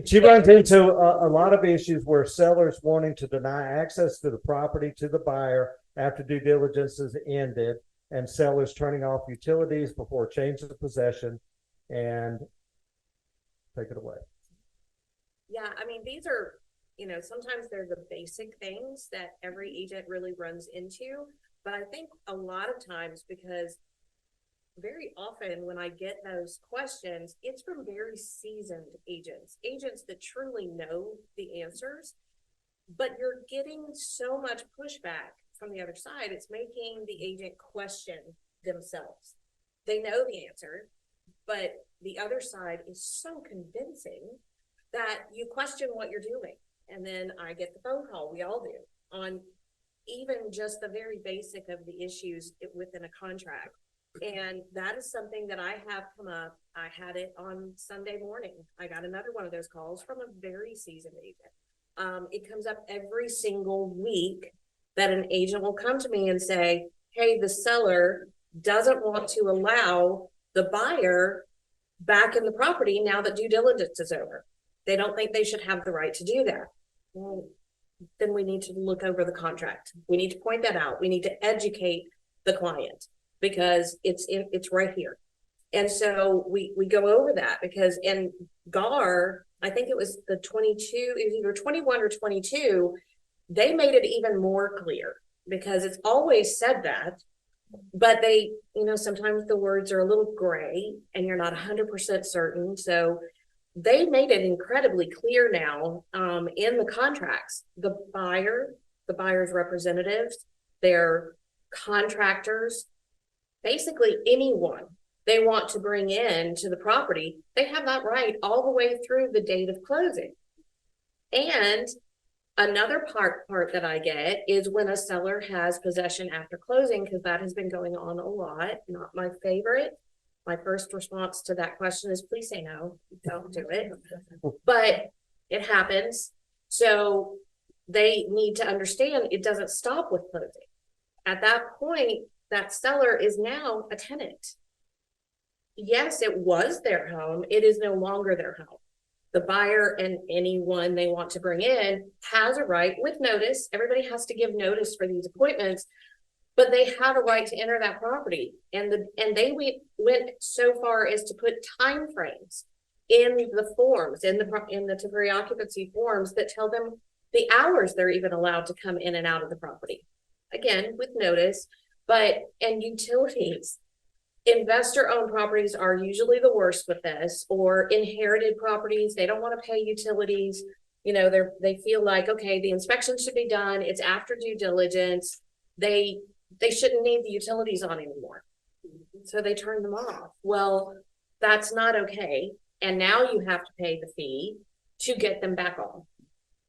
Speaker 1: She runs into a lot of issues where sellers wanting to deny access to the property to the buyer after due diligence is ended, and sellers turning off utilities before change of possession. And take it away.
Speaker 9: Yeah, I mean, these are, sometimes they're the basic things that every agent really runs into. But I think a lot of times, because very often when I get those questions, it's from very seasoned agents that truly know the answers, but you're getting so much pushback from the other side. It's making the agent question themselves. They know the answer, but the other side is so convincing that you question what you're doing. And then I get the phone call, we all do, on even just the very basic of the issues within a contract. And that is something that I have come up. I had it on Sunday morning. I got another one of those calls from a very seasoned agent. It comes up every single week that an agent will come to me and say, hey, the seller doesn't want to allow the buyer back in the property now that due diligence is over. They don't think they should have the right to do that. Well, then we need to look over the contract. We need to point that out. We need to educate the client because it's right here. And so we go over that because in GAR, I think it was the 22, it was either 21 or 22, they made it even more clear because it's always said that, but they, sometimes the words are a little gray and you're not 100% certain. So they made it incredibly clear now in the contracts. The buyer's representatives, their contractors, basically anyone they want to bring in to the property, they have that right all the way through the date of closing. And another part that I get is when a seller has possession after closing, because that has been going on a lot. Not my favorite. My first response to that question is please say no, don't do it. But it happens. So they need to understand it doesn't stop with closing. At that point, that seller is now a tenant. Yes, it was their home. It is no longer their home. The buyer and anyone they want to bring in has a right with notice. Everybody has to give notice for these appointments, but they have a right to enter that property. And they went so far as to put time frames in the forms, in the temporary occupancy forms that tell them the hours they're even allowed to come in and out of the property. Again, with notice, and utilities. Investor-owned properties are usually the worst with this, or inherited properties. They don't want to pay utilities. They feel like, okay, the inspection should be done. It's after due diligence. They shouldn't need the utilities on anymore. So they turn them off. Well, that's not okay. And now you have to pay the fee to get them back on.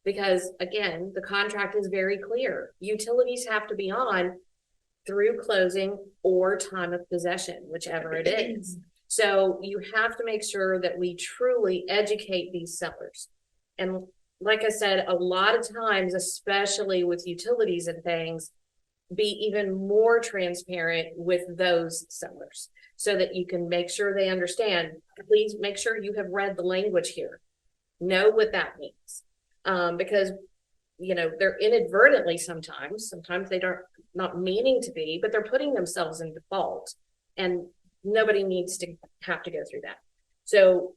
Speaker 9: Because again, the contract is very clear. Utilities have to be on through closing or time of possession, whichever it is. So you have to make sure that we truly educate these sellers. And like I said, a lot of times, especially with utilities and things, be even more transparent with those sellers so that you can make sure they understand. Please make sure you have read the language here. Know what that means. Because they're inadvertently sometimes they don't, not meaning to be, but they're putting themselves in default, and nobody needs to have to go through that. So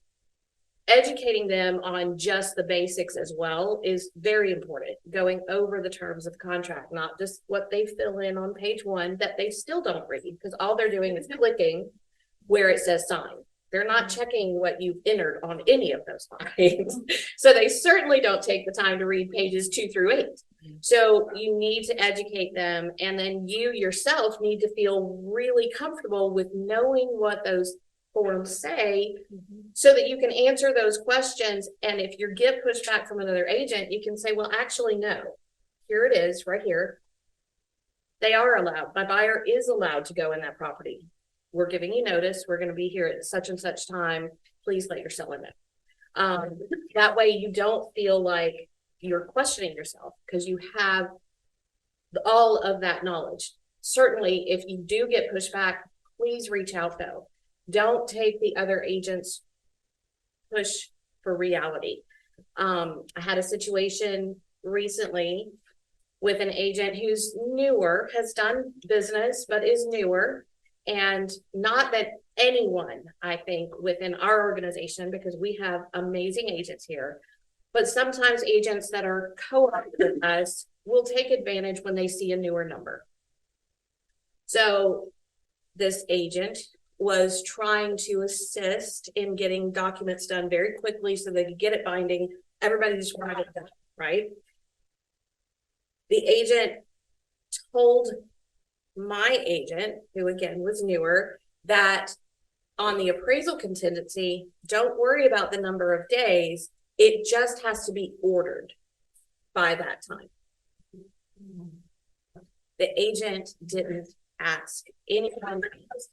Speaker 9: educating them on just the basics as well is very important. Going over the terms of the contract, not just what they fill in on page 1 that they still don't read, because all they're doing is clicking where it says sign. They're not checking what you've entered on any of those lines. So they certainly don't take the time to read pages 2 through 8. So you need to educate them. And then you yourself need to feel really comfortable with knowing what those forms say so that you can answer those questions. And if you get pushback from another agent, you can say, well, actually, no, here it is right here. They are allowed. My buyer is allowed to go in that property. We're giving you notice. We're going to be here at such and such time. Please let your seller know. That way you don't feel like you're questioning yourself because you have all of that knowledge. Certainly, if you do get pushback, please reach out though. Don't take the other agent's for reality. I had a situation recently with an agent who's newer, has done business, but is newer. And not that anyone, I think, within our organization, because we have amazing agents here, but sometimes agents that are co-opted with us will take advantage when they see a newer number. So this agent was trying to assist in getting documents done very quickly so they could get it binding. Everybody just wanted it done, right? The agent told my agent, who again was newer, that on the appraisal contingency, don't worry about the number of days. It just has to be ordered by that time. The agent didn't ask anyone else,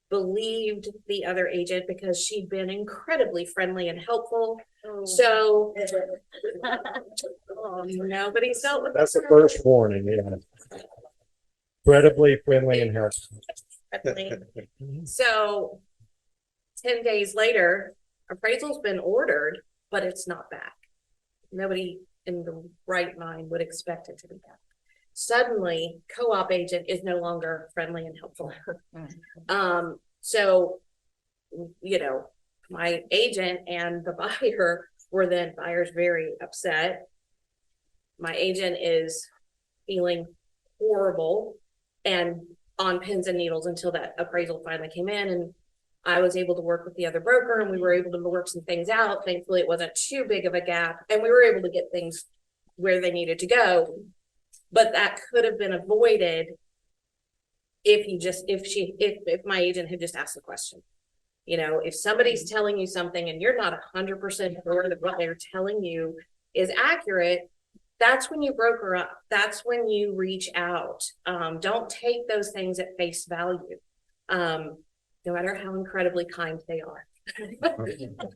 Speaker 9: believed the other agent because she'd been incredibly friendly and helpful. So nobody felt with
Speaker 1: That's the first warning, yeah. Incredibly friendly and helpful.
Speaker 9: So 10 days later, appraisal's been ordered, but it's not back. Nobody in the right mind would expect it to be back. Suddenly, co-op agent is no longer friendly and helpful. So, you know, my agent and the buyer were then, buyer's very upset. My agent is feeling horrible and on pins and needles until that appraisal finally came in, and I was able to work with the other broker and we were able to work some things out. Thankfully, it wasn't too big of a gap and we were able to get things where they needed to go. But that could have been avoided if my agent had just asked the question. You know, if somebody's telling you something and you're not 100% sure that what they're telling you is accurate, that's when you broker up. That's when you reach out. Don't take those things at face value, no matter how incredibly kind they are.
Speaker 1: All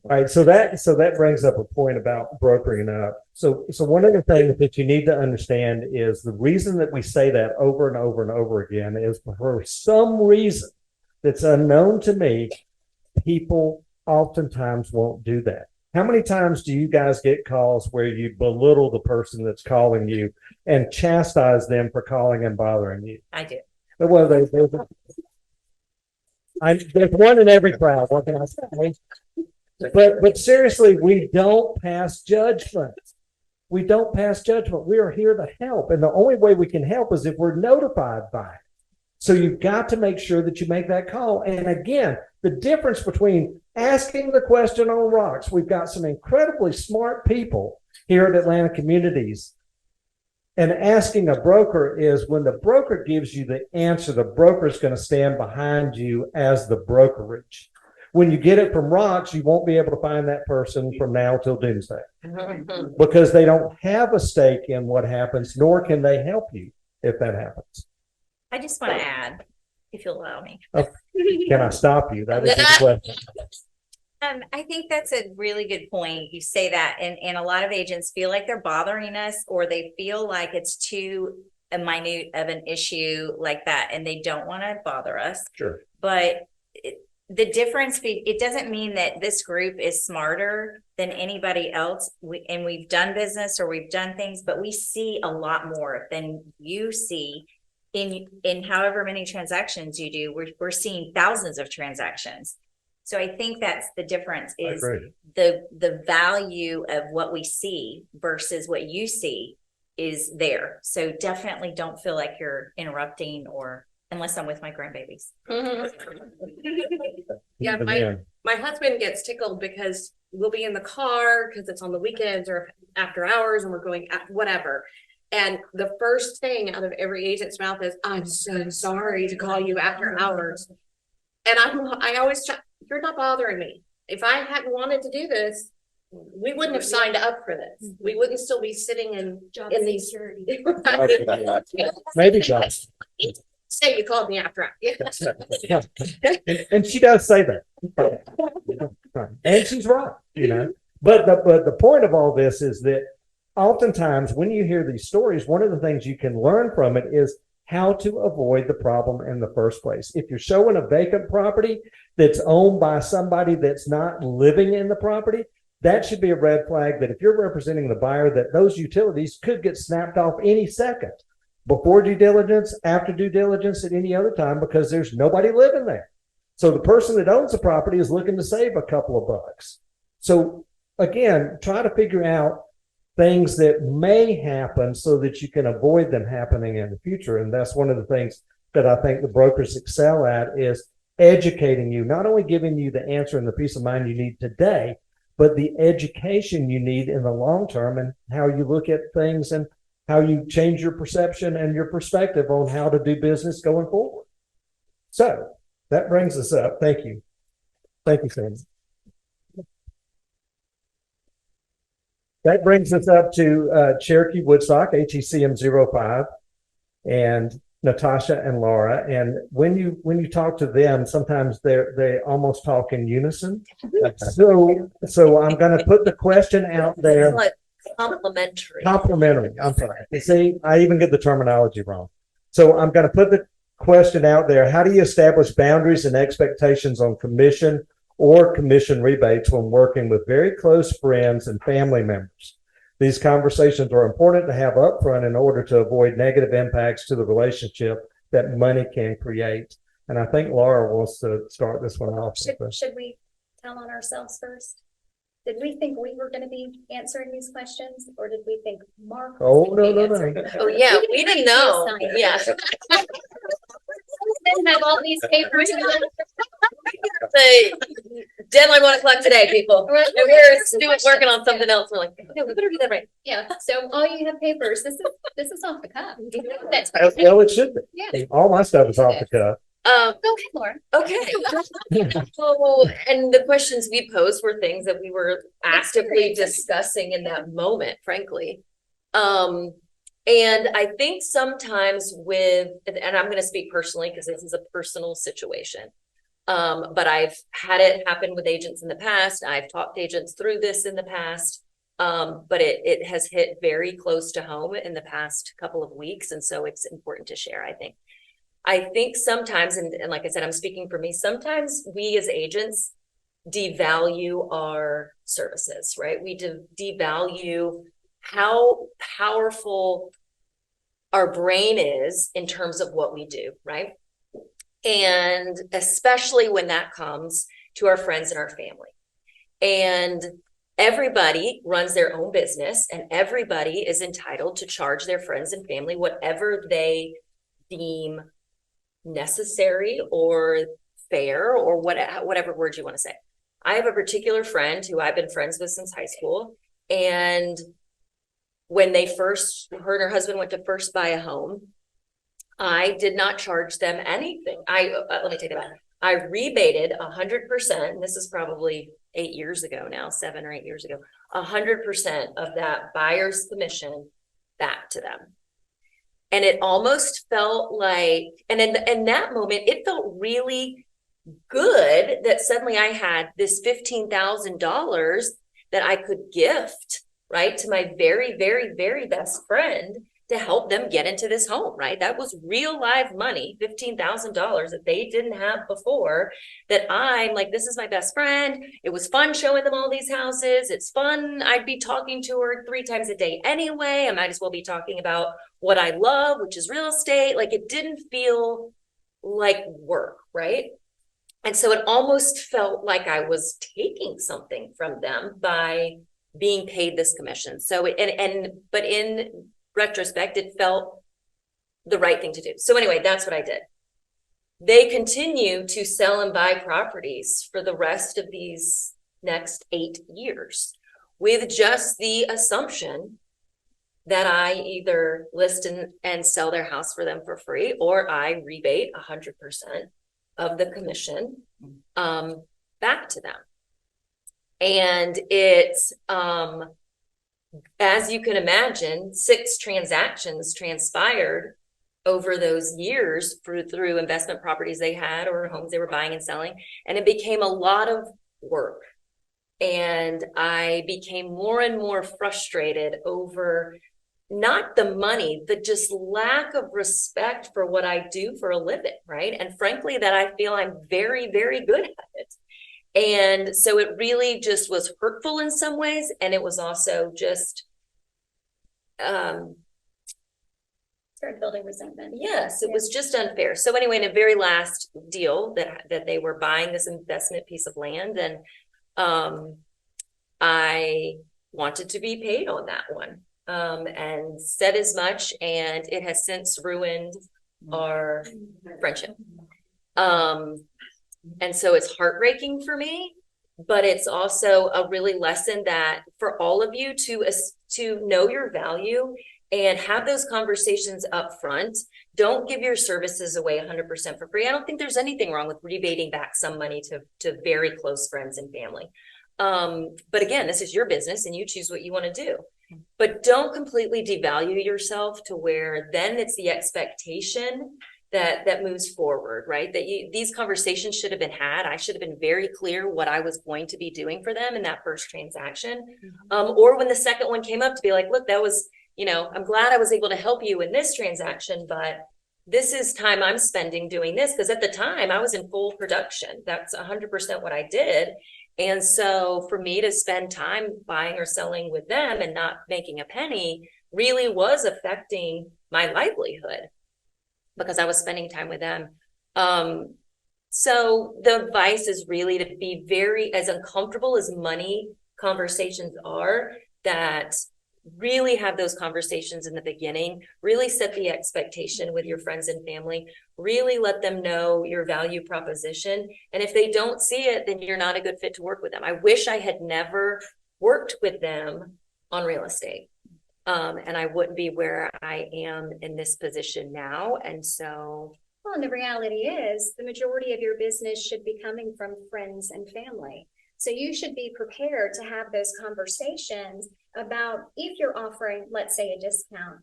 Speaker 1: right, so that brings up a point about brokering up. So one of the things that you need to understand is the reason that we say that over and over and over again is for some reason that's unknown to me, people oftentimes won't do that. How many times do you guys get calls where you belittle the person that's calling you and chastise them for calling and bothering you?
Speaker 7: I do.
Speaker 1: Well, there's one in every crowd. What can I say? But seriously, we don't pass judgment. We don't pass judgment. We are here to help, and the only way we can help is if we're notified by it. So you've got to make sure that you make that call. And again, the difference between asking the question on rocks, we've got some incredibly smart people here at Atlanta Communities. And asking a broker is when the broker gives you the answer, the broker is going to stand behind you as the brokerage. When you get it from rocks, you won't be able to find that person from now till doomsday because they don't have a stake in what happens, nor can they help you if that happens.
Speaker 7: I just want to add, if you'll allow me.
Speaker 1: Oh, can I stop you? That is a question.
Speaker 7: I think that's a really good point. You say that, and a lot of agents feel like they're bothering us, or they feel like it's too minute of an issue like that, and they don't want to bother us.
Speaker 1: Sure.
Speaker 7: But the difference, it doesn't mean that this group is smarter than anybody else. We've done business or we've done things, but we see a lot more than you see in however many transactions you do. We're seeing thousands of transactions. So I think that's the difference is the value of what we see versus what you see is there. So definitely don't feel like you're interrupting, or unless I'm with my grandbabies.
Speaker 9: Yeah, my husband gets tickled because we'll be in the car because it's on the weekends or after hours and we're going at whatever. And the first thing out of every agent's mouth is, "I'm so sorry to call you after hours." And I always try, you're not bothering me. If I hadn't wanted to do this, we wouldn't have signed up for this. We wouldn't still be sitting in these security.
Speaker 1: Maybe just
Speaker 9: Say you called me after hours.
Speaker 1: yeah. And she does say that, and she's right, you know. But the point of all this is that oftentimes when you hear these stories, one of the things you can learn from it is how to avoid the problem in the first place. If you're showing a vacant property that's owned by somebody that's not living in the property, that should be a red flag that if you're representing the buyer, that those utilities could get snapped off any second, before due diligence, after due diligence, at any other time, because there's nobody living there. So the person that owns the property is looking to save a couple of bucks. So again, try to figure out things that may happen so that you can avoid them happening in the future. And that's one of the things that I think the brokers excel at, is educating you, not only giving you the answer and the peace of mind you need today, but the education you need in the long term, and how you look at things and how you change your perception and your perspective on how to do business going forward. So that brings us up. Thank you. Thank you, Sam. That brings us up to Cherokee Woodstock, HECM 05, and Natasha and Laura. And when you talk to them, sometimes they almost talk in unison. So I'm going to put the question out there.
Speaker 5: Like complimentary.
Speaker 1: Complimentary. I'm sorry. You see, I even get the terminology wrong. So I'm going to put the question out there. How do you establish boundaries and expectations on commission or commission rebates when working with very close friends and family members? These conversations are important to have upfront in order to avoid negative impacts to the relationship that money can create. And I think Laura wants to start this one off.
Speaker 10: Should we tell on ourselves first? Did we think we were going to be answering these questions, or did we think Mark?
Speaker 1: Oh,
Speaker 10: was
Speaker 1: no,
Speaker 10: gonna be
Speaker 1: no, no.
Speaker 10: answering them?
Speaker 5: Oh, yeah, we didn't know. Yeah.
Speaker 10: Didn't have all these papers.
Speaker 5: The deadline 1 o'clock today, people. And we're working on something else. We're like, no, we better do that right.
Speaker 10: Yeah, so all you have papers, this is off the cuff. That's
Speaker 1: Well, it should be.
Speaker 10: Yeah.
Speaker 1: All my stuff is off the cuff.
Speaker 5: Um,
Speaker 10: Go ahead, Laura.
Speaker 5: okay. So, and the questions we posed were things that we were actively discussing in that moment, frankly. And I think sometimes and I'm going to speak personally because this is a personal situation. But I've had it happen with agents in the past. I've talked agents through this in the past. But it has hit very close to home in the past couple of weeks. And so it's important to share, I think. I think sometimes, and like I said, I'm speaking for me, sometimes we as agents devalue our services, right? We devalue how powerful our brain is in terms of what we do, right? And especially when that comes to our friends and our family. And everybody runs their own business, and everybody is entitled to charge their friends and family whatever they deem necessary or fair, or whatever word you want to say. I have a particular friend who I've been friends with since high school, and when her and her husband went to first buy a home, I did not charge them anything. Let me take that back. I rebated 100%, and this is probably 8 years ago now, 7 or 8 years ago, 100% of that buyer's commission back to them. And it almost felt like, and in that moment, it felt really good that suddenly I had this $15,000 that I could gift, right, to my very, very, very best friend to help them get into this home, right? That was real live money, $15,000 that they didn't have before, that I'm like, this is my best friend. It was fun showing them all these houses. It's fun. I'd be talking to her 3 times a day anyway. I might as well be talking about what I love, which is real estate. Like, it didn't feel like work, right? And so it almost felt like I was taking something from them by being paid this commission. So, but in retrospect, it felt the right thing to do. So anyway, that's what I did. They continue to sell and buy properties for the rest of these next 8 years with just the assumption that I either list and sell their house for them for free, or I rebate 100% of the commission back to them. And it's, as you can imagine, 6 transactions transpired over those years through investment properties they had or homes they were buying and selling. And it became a lot of work. And I became more and more frustrated over not the money, but just lack of respect for what I do for a living, right? And frankly, that I feel I'm very, very good at it. And so it really just was hurtful in some ways. And it was also just,
Speaker 10: Started building resentment.
Speaker 5: yes, it was just unfair. So anyway, in the very last deal that they were buying this investment piece of land, and I wanted to be paid on that one, and said as much, and it has since ruined our friendship. And so it's heartbreaking for me, but it's also a really lesson that for all of you to know your value and have those conversations up front. Don't give your services away 100% for free. I don't think there's anything wrong with rebating back some money to very close friends and family. But again, this is your business and you choose what you want to do. But don't completely devalue yourself to where then it's the expectation that moves forward, right? That these conversations should have been had. I should have been very clear what I was going to be doing for them in that first transaction. Or when the second one came up, to be like, look, that was, I'm glad I was able to help you in this transaction, but this is time I'm spending doing this. Because at the time I was in full production. That's 100% what I did. And so for me to spend time buying or selling with them and not making a penny really was affecting my livelihood, because I was spending time with them. So the advice is really to be very, as uncomfortable as money conversations are, that really have those conversations in the beginning, really set the expectation with your friends and family, really let them know your value proposition. And if they don't see it, then you're not a good fit to work with them. I wish I had never worked with them on real estate. And I wouldn't be where I am in this position now. And so.
Speaker 10: Well, and the reality is the majority of your business should be coming from friends and family. So you should be prepared to have those conversations about if you're offering, let's say, a discount.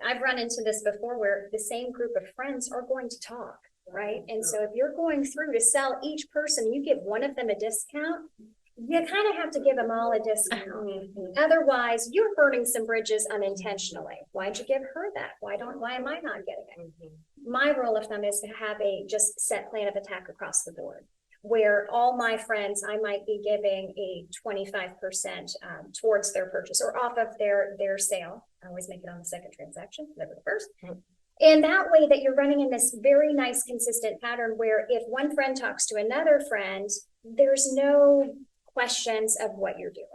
Speaker 10: I've run into this before where the same group of friends are going to talk, right? And so if you're going through to sell each person, you give one of them a discount, you kind of have to give them all a discount. Otherwise, you're burning some bridges unintentionally. Why'd you give her that? Why am I not getting it? My rule of thumb is to have a just set plan of attack across the board, where all my friends, I might be giving a 25% towards their purchase or off of their sale. I always make it on the second transaction, never the first. And that way that you're running in this very nice, consistent pattern where if one friend talks to another friend, there's no questions of what you're doing.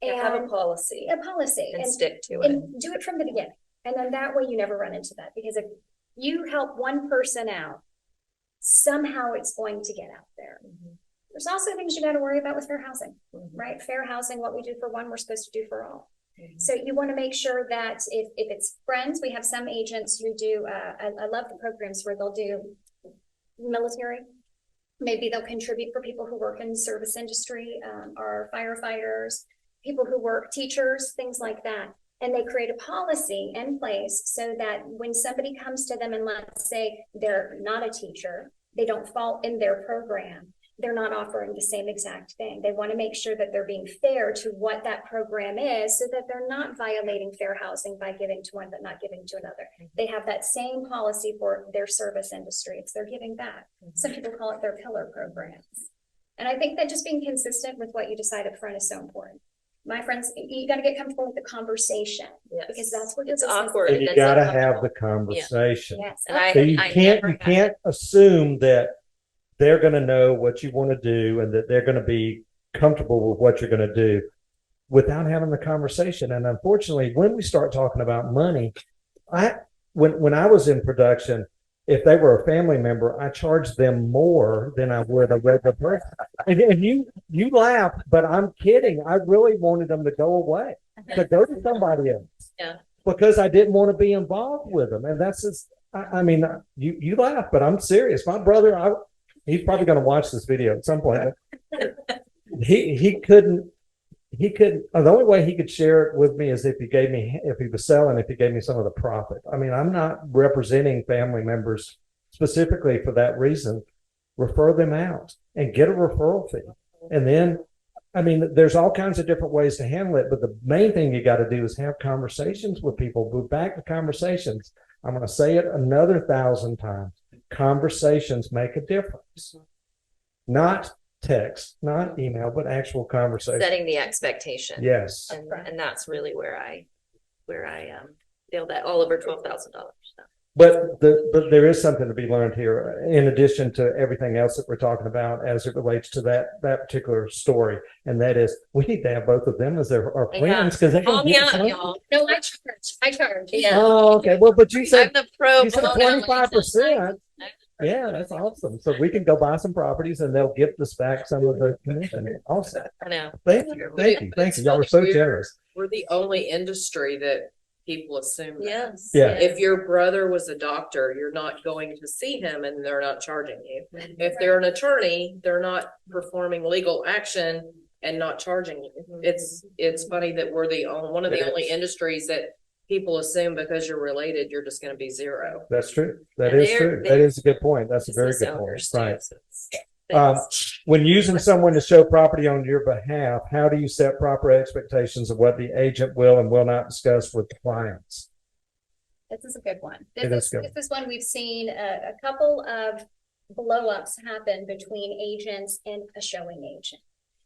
Speaker 5: And have a policy. And stick to it.
Speaker 10: And do it from the beginning. And then that way you never run into that. Because if you help one person out, somehow it's going to get out there. There's also things you got to worry about with fair housing, right? Fair housing, what we do for one, we're supposed to do for all. So you want to make sure that if it's friends, we have some agents who do, I love the programs where they'll do military. Maybe they'll contribute for people who work in the service industry, or firefighters, people who work, teachers, things like that. And they create a policy in place so that when somebody comes to them and let's say they're not a teacher, they don't fall in their program, they're not offering the same exact thing. They want to make sure that they're being fair to what that program is so that they're not violating fair housing by giving to one but not giving to another. They have that same policy for their service industry. It's their giving back. Some people call it their pillar programs. And I think that just being consistent with what you decide up front is so important. My friends, you got to get comfortable with the conversation, because that's what
Speaker 5: it's awkward.
Speaker 1: And you got to have the conversation.
Speaker 10: Yes.
Speaker 5: And
Speaker 1: So you can't assume that they're going to know what you want to do and that they're going to be comfortable with what you're going to do without having the conversation. And unfortunately, when we start talking about money, when I was in production, if they were a family member, I charged them more than I would a regular person. And you laugh, but I'm kidding. I really wanted them to go away, to go to somebody else.
Speaker 5: Yeah.
Speaker 1: Because I didn't want to be involved with them. And that's just, I mean, you laugh, but I'm serious. My brother, he's probably going to watch this video at some point. He couldn't, the only way he could share it with me is if he was selling, if he gave me some of the profit. I mean, I'm not representing family members specifically for that reason. Refer them out and get a referral fee. And then, I mean, there's all kinds of different ways to handle it, but the main thing you got to do is have conversations with people. Move back to conversations. I'm going to say it another 1,000 times. Conversations make a difference. Not text, not email, but actual conversation.
Speaker 5: Setting the expectation.
Speaker 1: Yes.
Speaker 5: And that's really where I feel that all over $12,000.
Speaker 1: But there is something to be learned here, in addition to everything else that we're talking about as it relates to that particular story. And that is, we need to have both of them as our plans, because they
Speaker 5: Call
Speaker 1: can
Speaker 5: me
Speaker 1: get
Speaker 5: out,
Speaker 1: some.
Speaker 5: y'all.
Speaker 10: No, I charge.
Speaker 5: Yeah.
Speaker 1: Oh, okay. Well, but you
Speaker 5: I'm
Speaker 1: said,
Speaker 5: the pro.
Speaker 1: you said
Speaker 5: bono.
Speaker 1: 25%. Yeah, that's awesome. So we can go buy some properties and they'll gift us back some of the commission. Awesome.
Speaker 5: I know.
Speaker 1: Thank you. Thank you. Thank you. Y'all are so generous.
Speaker 4: We're the only industry that people assume that.
Speaker 5: Yes.
Speaker 1: Yeah.
Speaker 4: If your brother was a doctor, you're not going to see him and they're not charging you. If they're an attorney, they're not performing legal action and not charging you. It's funny that we're one of the only industries that people assume because you're related, you're just gonna be zero.
Speaker 1: That's true. That
Speaker 5: And
Speaker 1: is true. That is a good point. That's a very
Speaker 5: Business
Speaker 1: good point.
Speaker 5: owners too,
Speaker 1: Right.
Speaker 5: so it's-
Speaker 1: When using someone to show property on your behalf, how do you set proper expectations of what the agent will and will not discuss with the clients?
Speaker 10: This is a good one.
Speaker 1: It is good.
Speaker 10: This is one we've seen a couple of blow-ups happen between agents and a showing agent.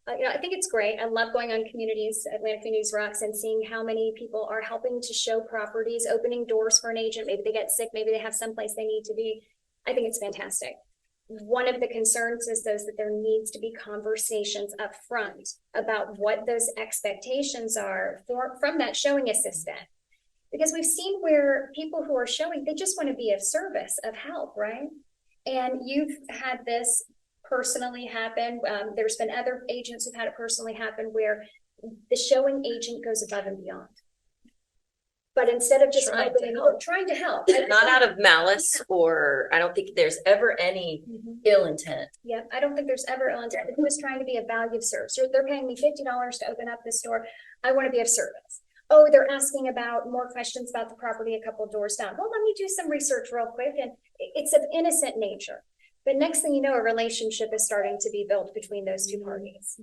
Speaker 10: I think it's great. I love going on Atlanta Communities Rocks, and seeing how many people are helping to show properties, opening doors for an agent. Maybe they get sick, maybe they have someplace they need to be. I think it's fantastic. One of the concerns is that there needs to be conversations up front about what those expectations are from that showing assistant. Because we've seen where people who are showing, they just want to be of service, of help, right? And you've had this personally happen. There's been other agents who've had it personally happen where the showing agent goes above and beyond. But instead of just
Speaker 5: Trying to help. Not out of malice, or I don't think there's ever any ill intent.
Speaker 10: Yeah, I don't think there's ever ill intent. Who is trying to be of value of service? So they're paying me $50 to open up this door. I want to be of service. Oh, they're asking about more questions about the property a couple of doors down. Well, let me do some research real quick. And it's of innocent nature. But next thing you know, a relationship is starting to be built between those two parties.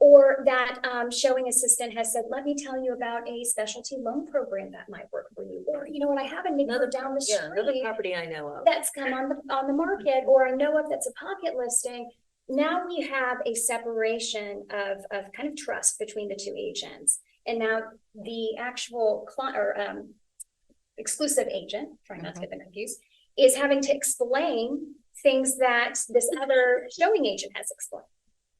Speaker 10: Or that showing assistant has said, let me tell you about a specialty loan program that might work for you. Or, you know what, I have a neighbor down the street.
Speaker 5: Another property I know of.
Speaker 10: That's come on the market, or I know of that's a pocket listing. Now we have a separation of kind of trust between the two agents. And now the actual client or exclusive agent, trying not to get them confused, is having to explain things that this other showing agent has explained.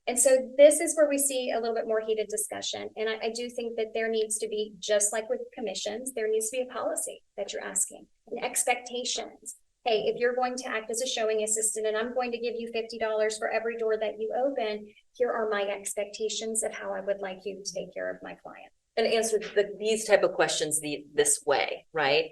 Speaker 10: And so this is where we see a little bit more heated discussion. And I do think that there needs to be, just like with commissions, there needs to be a policy that you're asking and expectations. Hey, if you're going to act as a showing assistant and I'm going to give you $50 for every door that you open, here are my expectations of how I would like you to take care of my client.
Speaker 5: And answer these type of questions this way, right?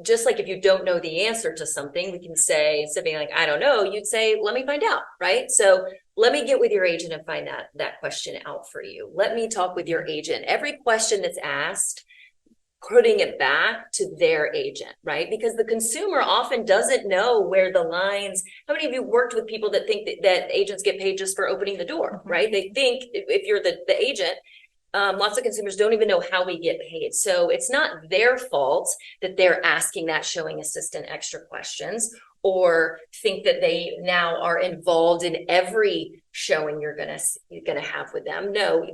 Speaker 5: Just like if you don't know the answer to something, we can say, instead of being like, I don't know, you'd say, let me find out, right? So let me get with your agent and find that question out for you. Let me talk with your agent. Every question that's asked, putting it back to their agent, right? Because the consumer often doesn't know where the lines, how many of you worked with people that think that agents get paid just for opening the door, right? They think if you're the agent, lots of consumers don't even know how we get paid. So it's not their fault that they're asking that showing assistant extra questions, or think that they now are involved in every showing you're gonna have with them. No,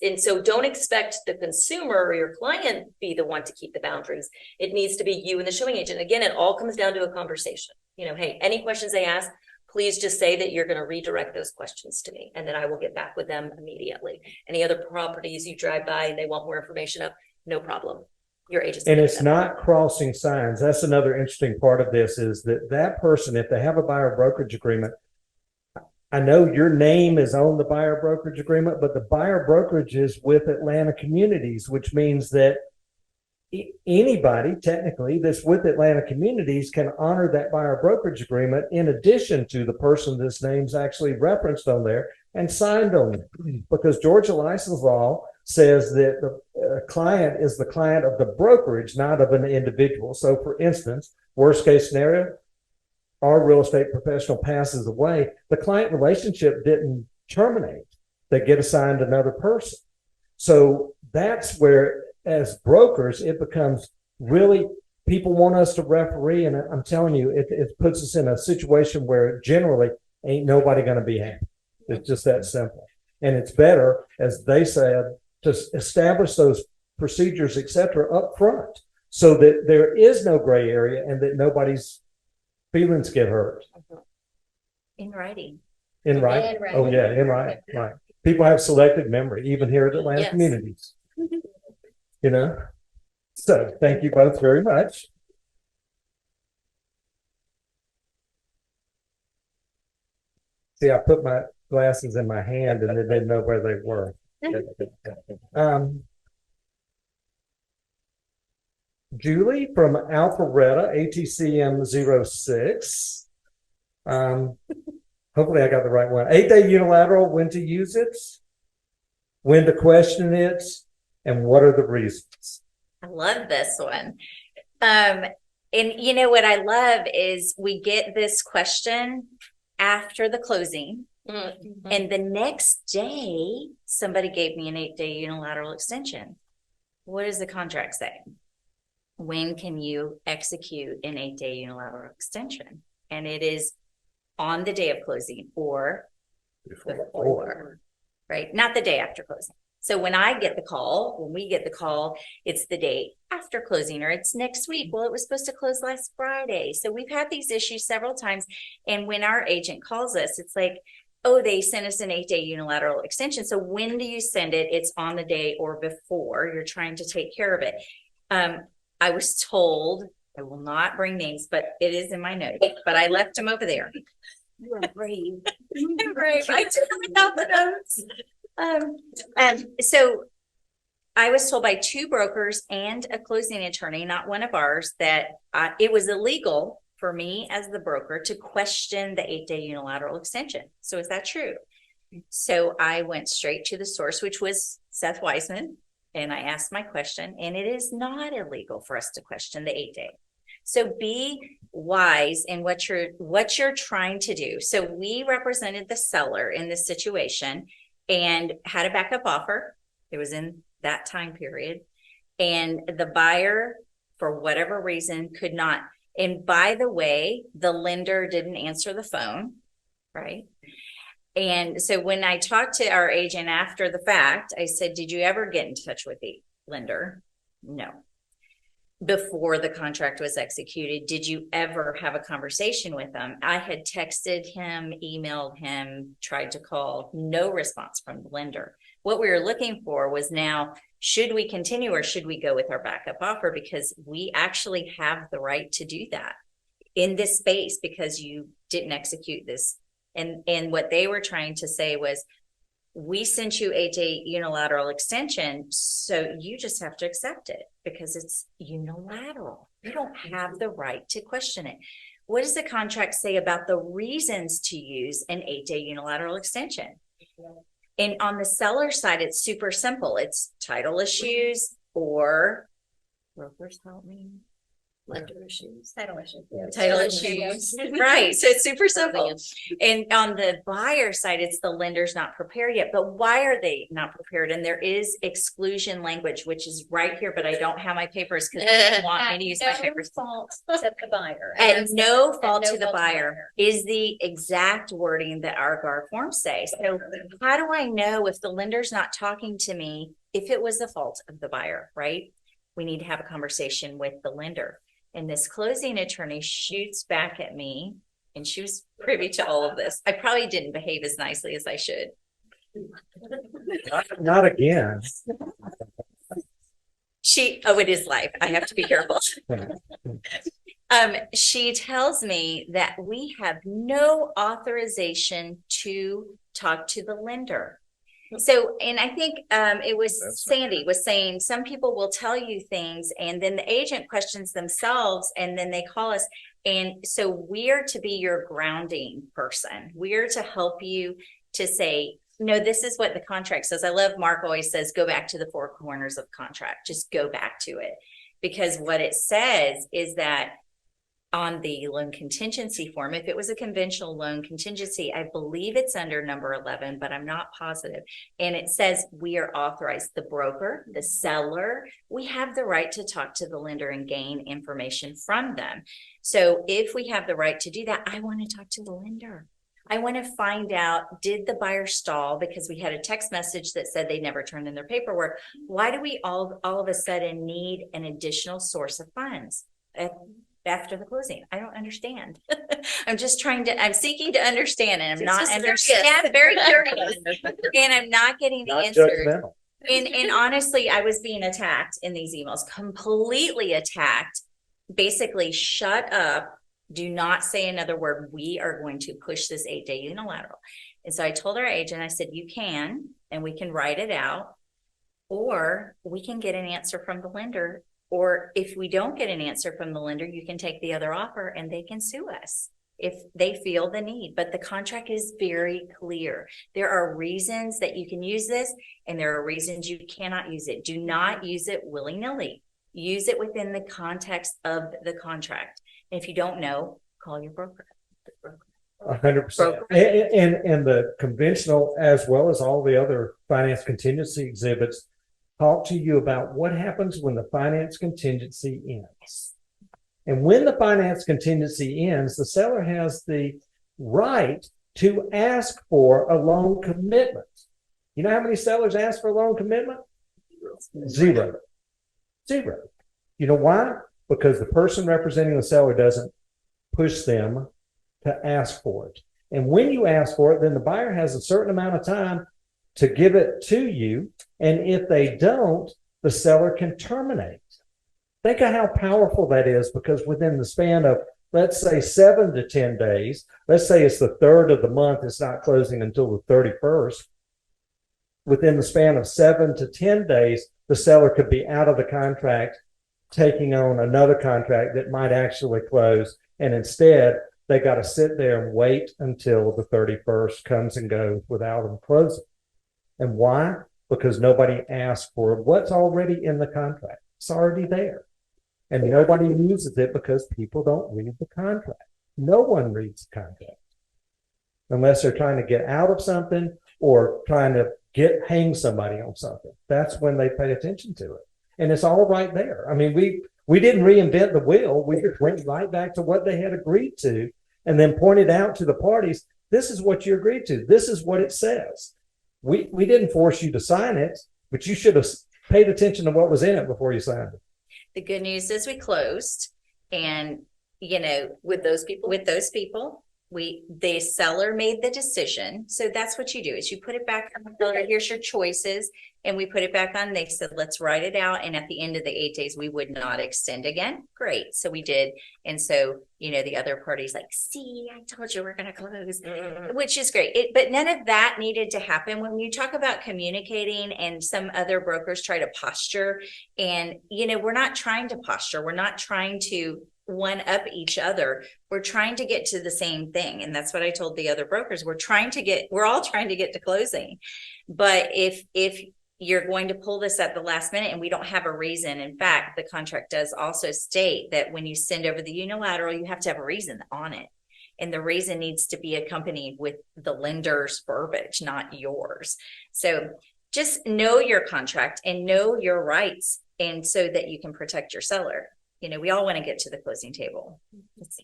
Speaker 5: and so don't expect the consumer or your client be the one to keep the boundaries. It needs to be you and the showing agent. Again, it all comes down to a conversation. You know, hey, any questions they ask, please just say that you're going to redirect those questions to me, and then I will get back with them immediately. Any other properties you drive by and they want more information of, no problem. Your agent's
Speaker 1: And it's not crossing signs. That's another interesting part of this, is that person, if they have a buyer brokerage agreement, I know your name is on the buyer brokerage agreement, but the buyer brokerage is with Atlanta Communities, which means that anybody technically that's with Atlanta Communities can honor that buyer brokerage agreement in addition to the person that's name's actually referenced on there and signed on it. Because Georgia license law says that the client is the client of the brokerage, not of an individual. So for instance, worst case scenario, our real estate professional passes away, the client relationship didn't terminate. They get assigned another person. So that's where, as brokers, it becomes really, people want us to referee, and I'm telling you, it puts us in a situation where generally ain't nobody going to be happy. It's just that simple. And it's better, as they said, to establish those procedures, et cetera, up front, so that there is no gray area and that nobody's feelings get hurt.
Speaker 7: In writing.
Speaker 1: In writing.
Speaker 10: In writing.
Speaker 1: Oh, yeah, in writing, right. People have selective memory, even here at Atlanta
Speaker 7: Yes.
Speaker 1: Communities. You know? So thank you both very much. See, I put my glasses in my hand and they didn't know where they were. Julie from Alpharetta, ATCM 06. Hopefully I got the right one. 8-day unilateral, when to use it, when to question it, and what are the reasons?
Speaker 7: I love this one. And you know what I love is we get this question after the closing. And the next day, somebody gave me an 8-day unilateral extension. What does the contract say? When can you execute an 8-day unilateral extension? And it is on the day of closing or before, right? Not the day after closing. So when we get the call, it's the day after closing or it's next week. Well, it was supposed to close last Friday. So we've had these issues several times. And when our agent calls us, it's like, oh, they sent us an 8-day unilateral extension. So when do you send it? It's on the day or before you're trying to take care of it. I was told, I will not bring names, but it is in my notes, but I left them over there. You are brave. I'm brave. I took them out the notes. So I was told by 2 brokers and a closing attorney, not one of ours, that it was illegal for me as the broker to question the 8-day unilateral extension. So is that true? So I went straight to the source, which was Seth Wiseman, and I asked my question, and it is not illegal for us to question the 8-day. So be wise in what you're trying to do. So we represented the seller in this situation and had a backup offer. It was in that time period. And the buyer, for whatever reason, could not. And by the way, the lender didn't answer the phone, right? And so when I talked to our agent after the fact, I said, did you ever get in touch with the lender? No. Before the contract was executed, did you ever have a conversation with them? I had texted him, emailed him, tried to call, no response from the lender. What we were looking for was now, should we continue or should we go with our backup offer? Because we actually have the right to do that in this space because you didn't execute this. And what they were trying to say was, we sent you 8-day unilateral extension, so you just have to accept it because it's unilateral. You don't have the right to question it. What does the contract say about the reasons to use an 8-day unilateral extension? And on the seller side, it's super simple. It's title issues or brokers help me. Lender issues.
Speaker 10: Title issues.
Speaker 7: Title issues. Right. So it's super simple. And on the buyer side, it's the lender's not prepared yet. But why are they not prepared? And there is exclusion language, which is right here, but I don't have my papers because I don't want me to use my papers.
Speaker 10: Fault to the buyer.
Speaker 7: At no fault to the buyer is the exact wording that our GAR forms say. So how do I know if the lender's not talking to me if it was the fault of the buyer, right? We need to have a conversation with the lender. And this closing attorney shoots back at me, and she was privy to all of this. I probably didn't behave as nicely as I should.
Speaker 1: Not again.
Speaker 7: It is life. I have to be careful. She tells me that we have no authorization to talk to the lender. So, and I think it was Sandy was saying some people will tell you things and then the agent questions themselves and then they call us. And so we're to be your grounding person. We're to help you to say, no, this is what the contract says. I love Mark always says, go back to the 4 corners of the contract. Just go back to it. Because what it says is that on the loan contingency form, if it was a conventional loan contingency, I believe it's under number 11, but I'm not positive. And it says we are authorized, the broker, the seller, we have the right to talk to the lender and gain information from them. So if we have the right to do that, I want to talk to the lender. I want to find out, did the buyer stall because we had a text message that said they never turned in their paperwork? Why do we all of a sudden need an additional source of funds after the closing? I don't understand. I'm seeking to understand, and I'm not understanding. Very curious. And I'm not getting the
Speaker 1: Not
Speaker 7: answers.
Speaker 1: judgmental.
Speaker 7: And honestly, I was being attacked in these emails, completely attacked. Basically, shut up. Do not say another word. We are going to push this 8-day unilateral. And so I told our agent, I said, you can, and we can write it out, or we can get an answer from the lender. Or if we don't get an answer from the lender, you can take the other offer and they can sue us if they feel the need. But the contract is very clear. There are reasons that you can use this, and there are reasons you cannot use it. Do not use it willy-nilly. Use it within the context of the contract. And if you don't know, call your broker.
Speaker 1: 100%. And the conventional, as well as all the other finance contingency exhibits, talk to you about what happens when the finance contingency ends. And when the finance contingency ends, the seller has the right to ask for a loan commitment. You know how many sellers ask for a loan commitment? Zero. You know why? Because the person representing the seller doesn't push them to ask for it. And when you ask for it, then the buyer has a certain amount of time to give it to you. And if they don't, the seller can terminate. Think of how powerful that is, because within the span of, let's say, 7 to 10 days, let's say it's the 3rd of the month, it's not closing until the 31st. Within the span of 7 to 10 days, the seller could be out of the contract, taking on another contract that might actually close. And instead, they got to sit there and wait until the 31st comes and goes without them closing. And why? Because nobody asked for what's already in the contract. It's already there. And nobody uses it because people don't read the contract. No one reads the contract unless they're trying to get out of something or trying to hang somebody on something. That's when they pay attention to it. And it's all right there. I mean, we didn't reinvent the wheel. We just went right back to what they had agreed to and then pointed out to the parties, this is what you agreed to. This is what it says. We didn't force you to sign it, but you should have paid attention to what was in it before you signed it.
Speaker 7: The good news is we closed, and with those people, the seller made the decision. So that's what you do, is you put it back on the seller. Here's your choices. And we put it back on. They said, let's write it out. And at the end of the 8 days, we would not extend again. Great. So we did. And so, the other party's like, see, I told you we're going to close, which is great. But none of that needed to happen. When you talk about communicating, and some other brokers try to posture, and, we're not trying to posture. We're not trying to one up each other. We're trying to get to the same thing. And that's what I told the other brokers. We're all trying to get to closing. But if you're going to pull this at the last minute and we don't have a reason. In fact, the contract does also state that when you send over the unilateral, you have to have a reason on it. And the reason needs to be accompanied with the lender's verbiage, not yours. So just know your contract and know your rights, and so that you can protect your seller. We all want to get to the closing table.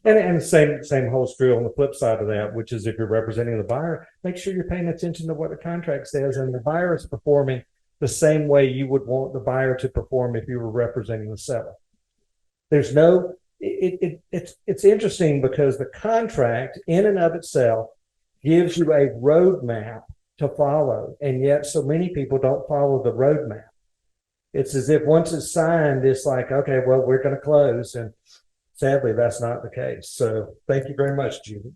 Speaker 1: And the same holds true on the flip side of that, which is if you're representing the buyer, make sure you're paying attention to what the contract says, and the buyer is performing the same way you would want the buyer to perform if you were representing the seller. There's it's interesting because the contract in and of itself gives you a roadmap to follow, and yet so many people don't follow the roadmap. It's as if once it's signed, it's like, okay, well, we're going to close. And sadly, that's not the case. So thank you very much, Judy.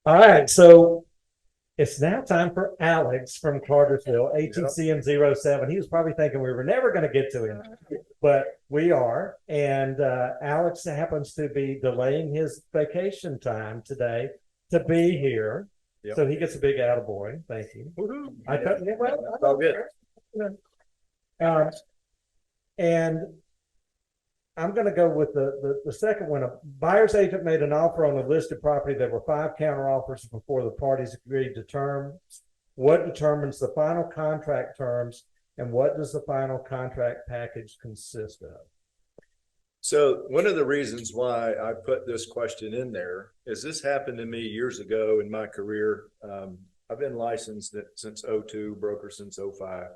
Speaker 1: All right. So it's now time for Alex from Cartersville, ATCM 07. He was probably thinking we were never going to get to him, but we are. And Alex happens to be delaying his vacation time today to be here. Yep. So he gets a big attaboy. Thank you. I thought, well, it's all good. And I'm going to go with the second one. A buyer's agent made an offer on the listed property. There were 5 counteroffers before the parties agreed to terms. What determines the final contract terms, and what does the final contract package consist of?
Speaker 11: So one of the reasons why I put this question in there is this happened to me years ago in my career. I've been licensed since '02, broker since '05.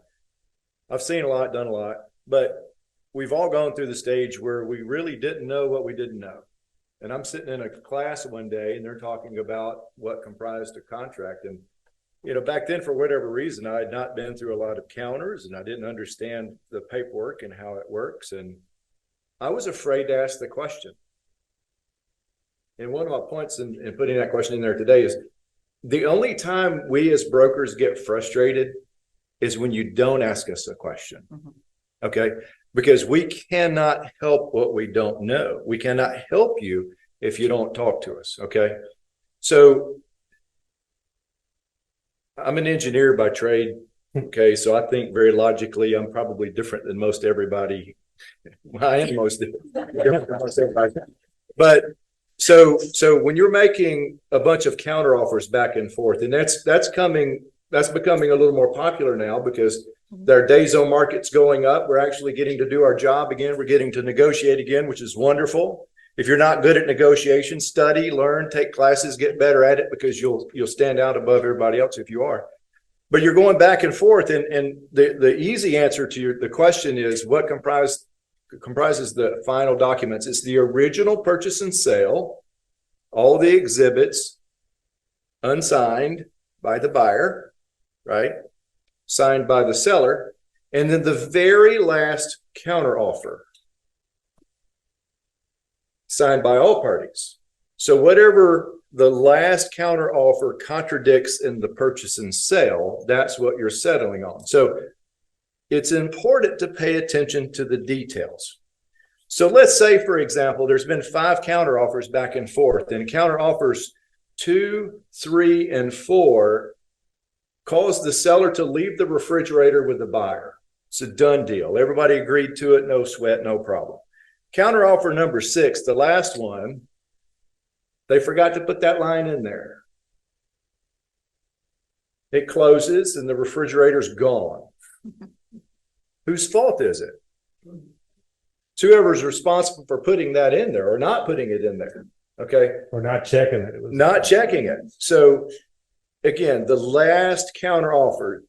Speaker 11: I've seen a lot, done a lot, but we've all gone through the stage where we really didn't know what we didn't know. And I'm sitting in a class one day and they're talking about what comprised a contract. And, you know, back then, for whatever reason, I had not been through a lot of counters and I didn't understand the paperwork and how it works. And I was afraid to ask the question. And one of my points in putting that question in there today is the only time we as brokers get frustrated is when you don't ask us a question. Okay? Because we cannot help what we don't know. We cannot help you if you don't talk to us. Okay? So I'm an engineer by trade. Okay, so I think very logically, I'm probably different than most everybody. Well, I am most different than most everybody. But so when you're making a bunch of counter offers back and forth, and that's becoming a little more popular now because their days on market's going up. We're actually getting to do our job again. We're getting to negotiate again, which is wonderful. If you're not good at negotiation, study, learn, take classes, get better at it because you'll stand out above everybody else if you are. But you're going back and forth, and the easy answer to the question is what comprises the final documents. It's the original purchase and sale, all the exhibits, unsigned by the buyer, right? Signed by the seller, and then the very last counter offer, signed by all parties. So whatever the last counter offer contradicts in the purchase and sale, that's what you're settling on. So it's important to pay attention to the details. So let's say, for example, there's been 5 counter offers back and forth, and counter offers 2, 3, and 4 cause the seller to leave the refrigerator with the buyer. It's a done deal. Everybody agreed to it. No sweat, no problem. Counter offer number 6, the last one, they forgot to put that line in there. It closes and the refrigerator's gone. Whose fault is it? It's whoever's responsible for putting that in there or not putting it in there. Okay.
Speaker 1: Or not checking it.
Speaker 11: Not checking it. So again, the last counter offers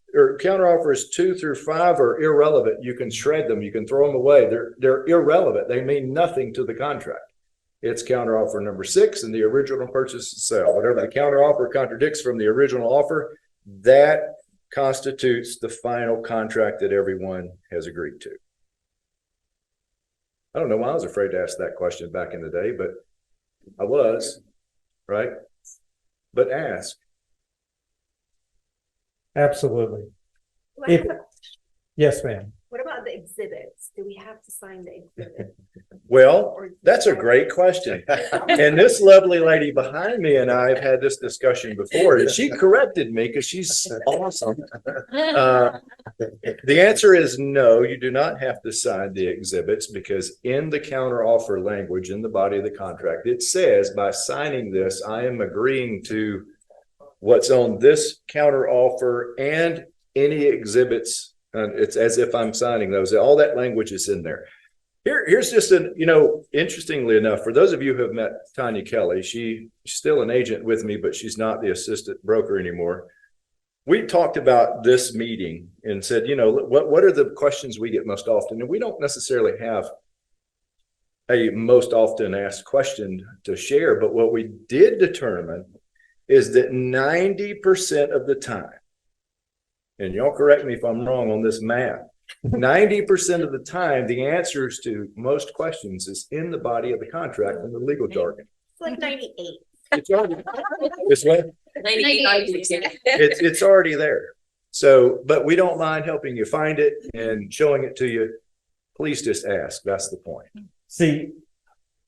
Speaker 11: 2 through 5 are irrelevant. You can shred them. You can throw them away. They're irrelevant. They mean nothing to the contract. It's counter offer number 6 and the original purchase and sale. Whatever the counter offer contradicts from the original offer, that constitutes the final contract that everyone has agreed to. I don't know why I was afraid to ask that question back in the day, but I was, right? But ask.
Speaker 1: Absolutely.
Speaker 6: Well, I have a-
Speaker 1: Yes, ma'am.
Speaker 6: What about the exhibits? Do we have to sign the exhibit?
Speaker 11: Well, that's a great question. And this lovely lady behind me and I have had this discussion before, and she corrected me because she's awesome. The answer is no, you do not have to sign the exhibits because in the counter offer language in the body of the contract, it says by signing this, I am agreeing to what's on this counter offer and any exhibits. It's as if I'm signing those. All that language is in there. Here's just interestingly enough, for those of you who have met Tanya Kelly, she's still an agent with me, but she's not the assistant broker anymore. We talked about this meeting and said, what are the questions we get most often? And we don't necessarily have a most often asked question to share, but what we did determine is that 90% of the time, and y'all correct me if I'm wrong on this math, 90% of the time, the answers to most questions is in the body of the contract in the legal jargon.
Speaker 6: It's like 98.
Speaker 11: It's already, it's what?
Speaker 5: 98%.
Speaker 11: It's already there. So, but we don't mind helping you find it and showing it to you. Please just ask. That's the point.
Speaker 1: See,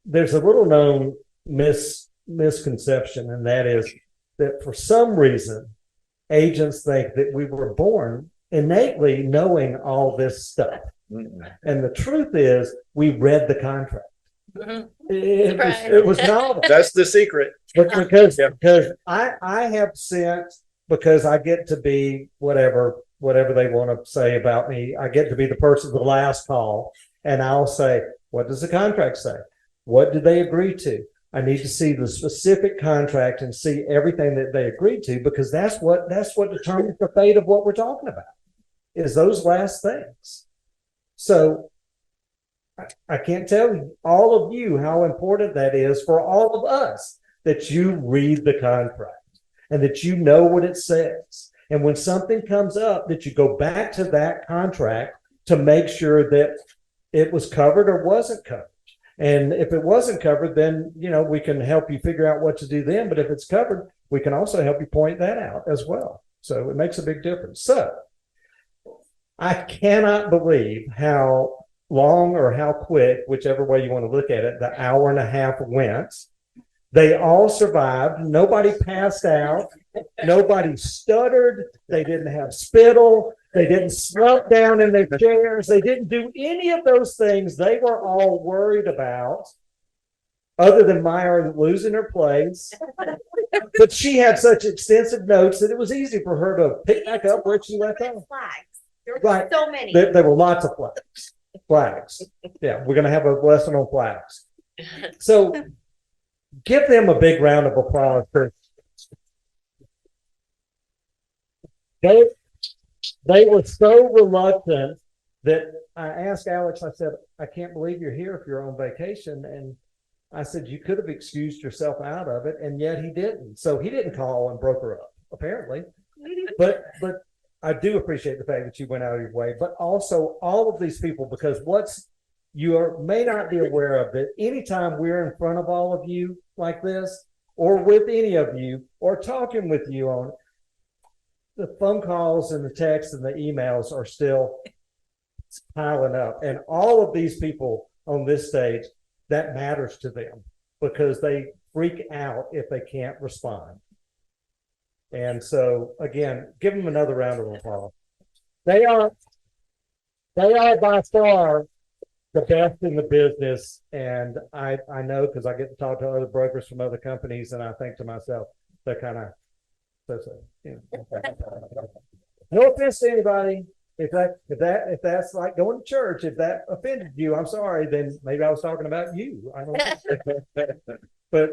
Speaker 1: there's a little known misconception, and that is that for some reason, agents think that we were born innately knowing all this stuff. And the truth is, we read the contract. It was novel.
Speaker 11: That's the secret.
Speaker 1: Because I have sent, because I get to be whatever they want to say about me, I get to be the person, the last call. And I'll say, What does the contract say? What did they agree to? I need to see the specific contract and see everything that they agreed to, because that's what determines the fate of what we're talking about, is those last things. So I can't tell all of you how important that is for all of us, that you read the contract and that you know what it says. And when something comes up, that you go back to that contract to make sure that it was covered or wasn't covered. And if it wasn't covered, then, we can help you figure out what to do then. But if it's covered, we can also help you point that out as well. So it makes a big difference. So I cannot believe how long or how quick, whichever way you want to look at it, the hour and a half went. They all survived. Nobody passed out. Nobody stuttered. They didn't have spittle. They didn't slump down in their chairs. They didn't do any of those things they were all worried about, other than Maya losing her place. But she had such extensive notes that it was easy for her to pick back up where she left off.
Speaker 6: Flags. There were
Speaker 1: Right.
Speaker 6: so many.
Speaker 1: There were lots of flags. Yeah, we're going to have a lesson on flags. So give them a big round of applause. They were so reluctant that I asked Alex, I said, I can't believe you're here if you're on vacation. And I said, you could have excused yourself out of it. And yet he didn't. So he didn't call and broke her up, apparently. But I do appreciate the fact that you went out of your way, but also all of these people, because may not be aware of it. Anytime we're in front of all of you like this, or with any of you, or talking with you on the phone calls and the texts and the emails are still piling up. And all of these people on this stage, that matters to them, because they freak out if they can't respond. And so, again, give them another round of applause. They are by far the best in the business. And I know, because I get to talk to other brokers from other companies, and I think to myself, they're kind of, no offense to anybody. If that's like going to church, if that offended you, I'm sorry, then maybe I was talking about you. I don't know. But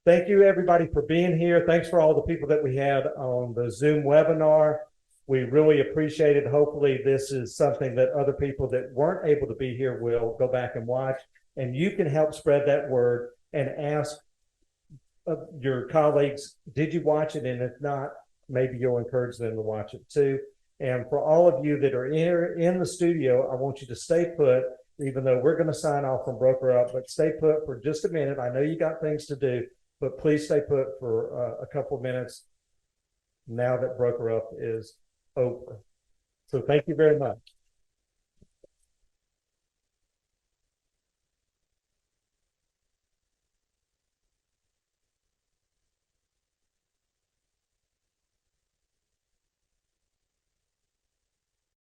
Speaker 1: thank you, everybody, for being here. Thanks for all the people that we had on the Zoom webinar. We really appreciate it. Hopefully this is something that other people that weren't able to be here will go back and watch, and you can help spread that word and ask your colleagues, did you watch it? And if not, maybe you'll encourage them to watch it too. And for all of you that are here in the studio, I want you to stay put, even though we're going to sign off from Broker Up, but stay put for just a minute. I know you got things to do, but please stay put for a couple of minutes now that Broker Up is over. So thank you very much.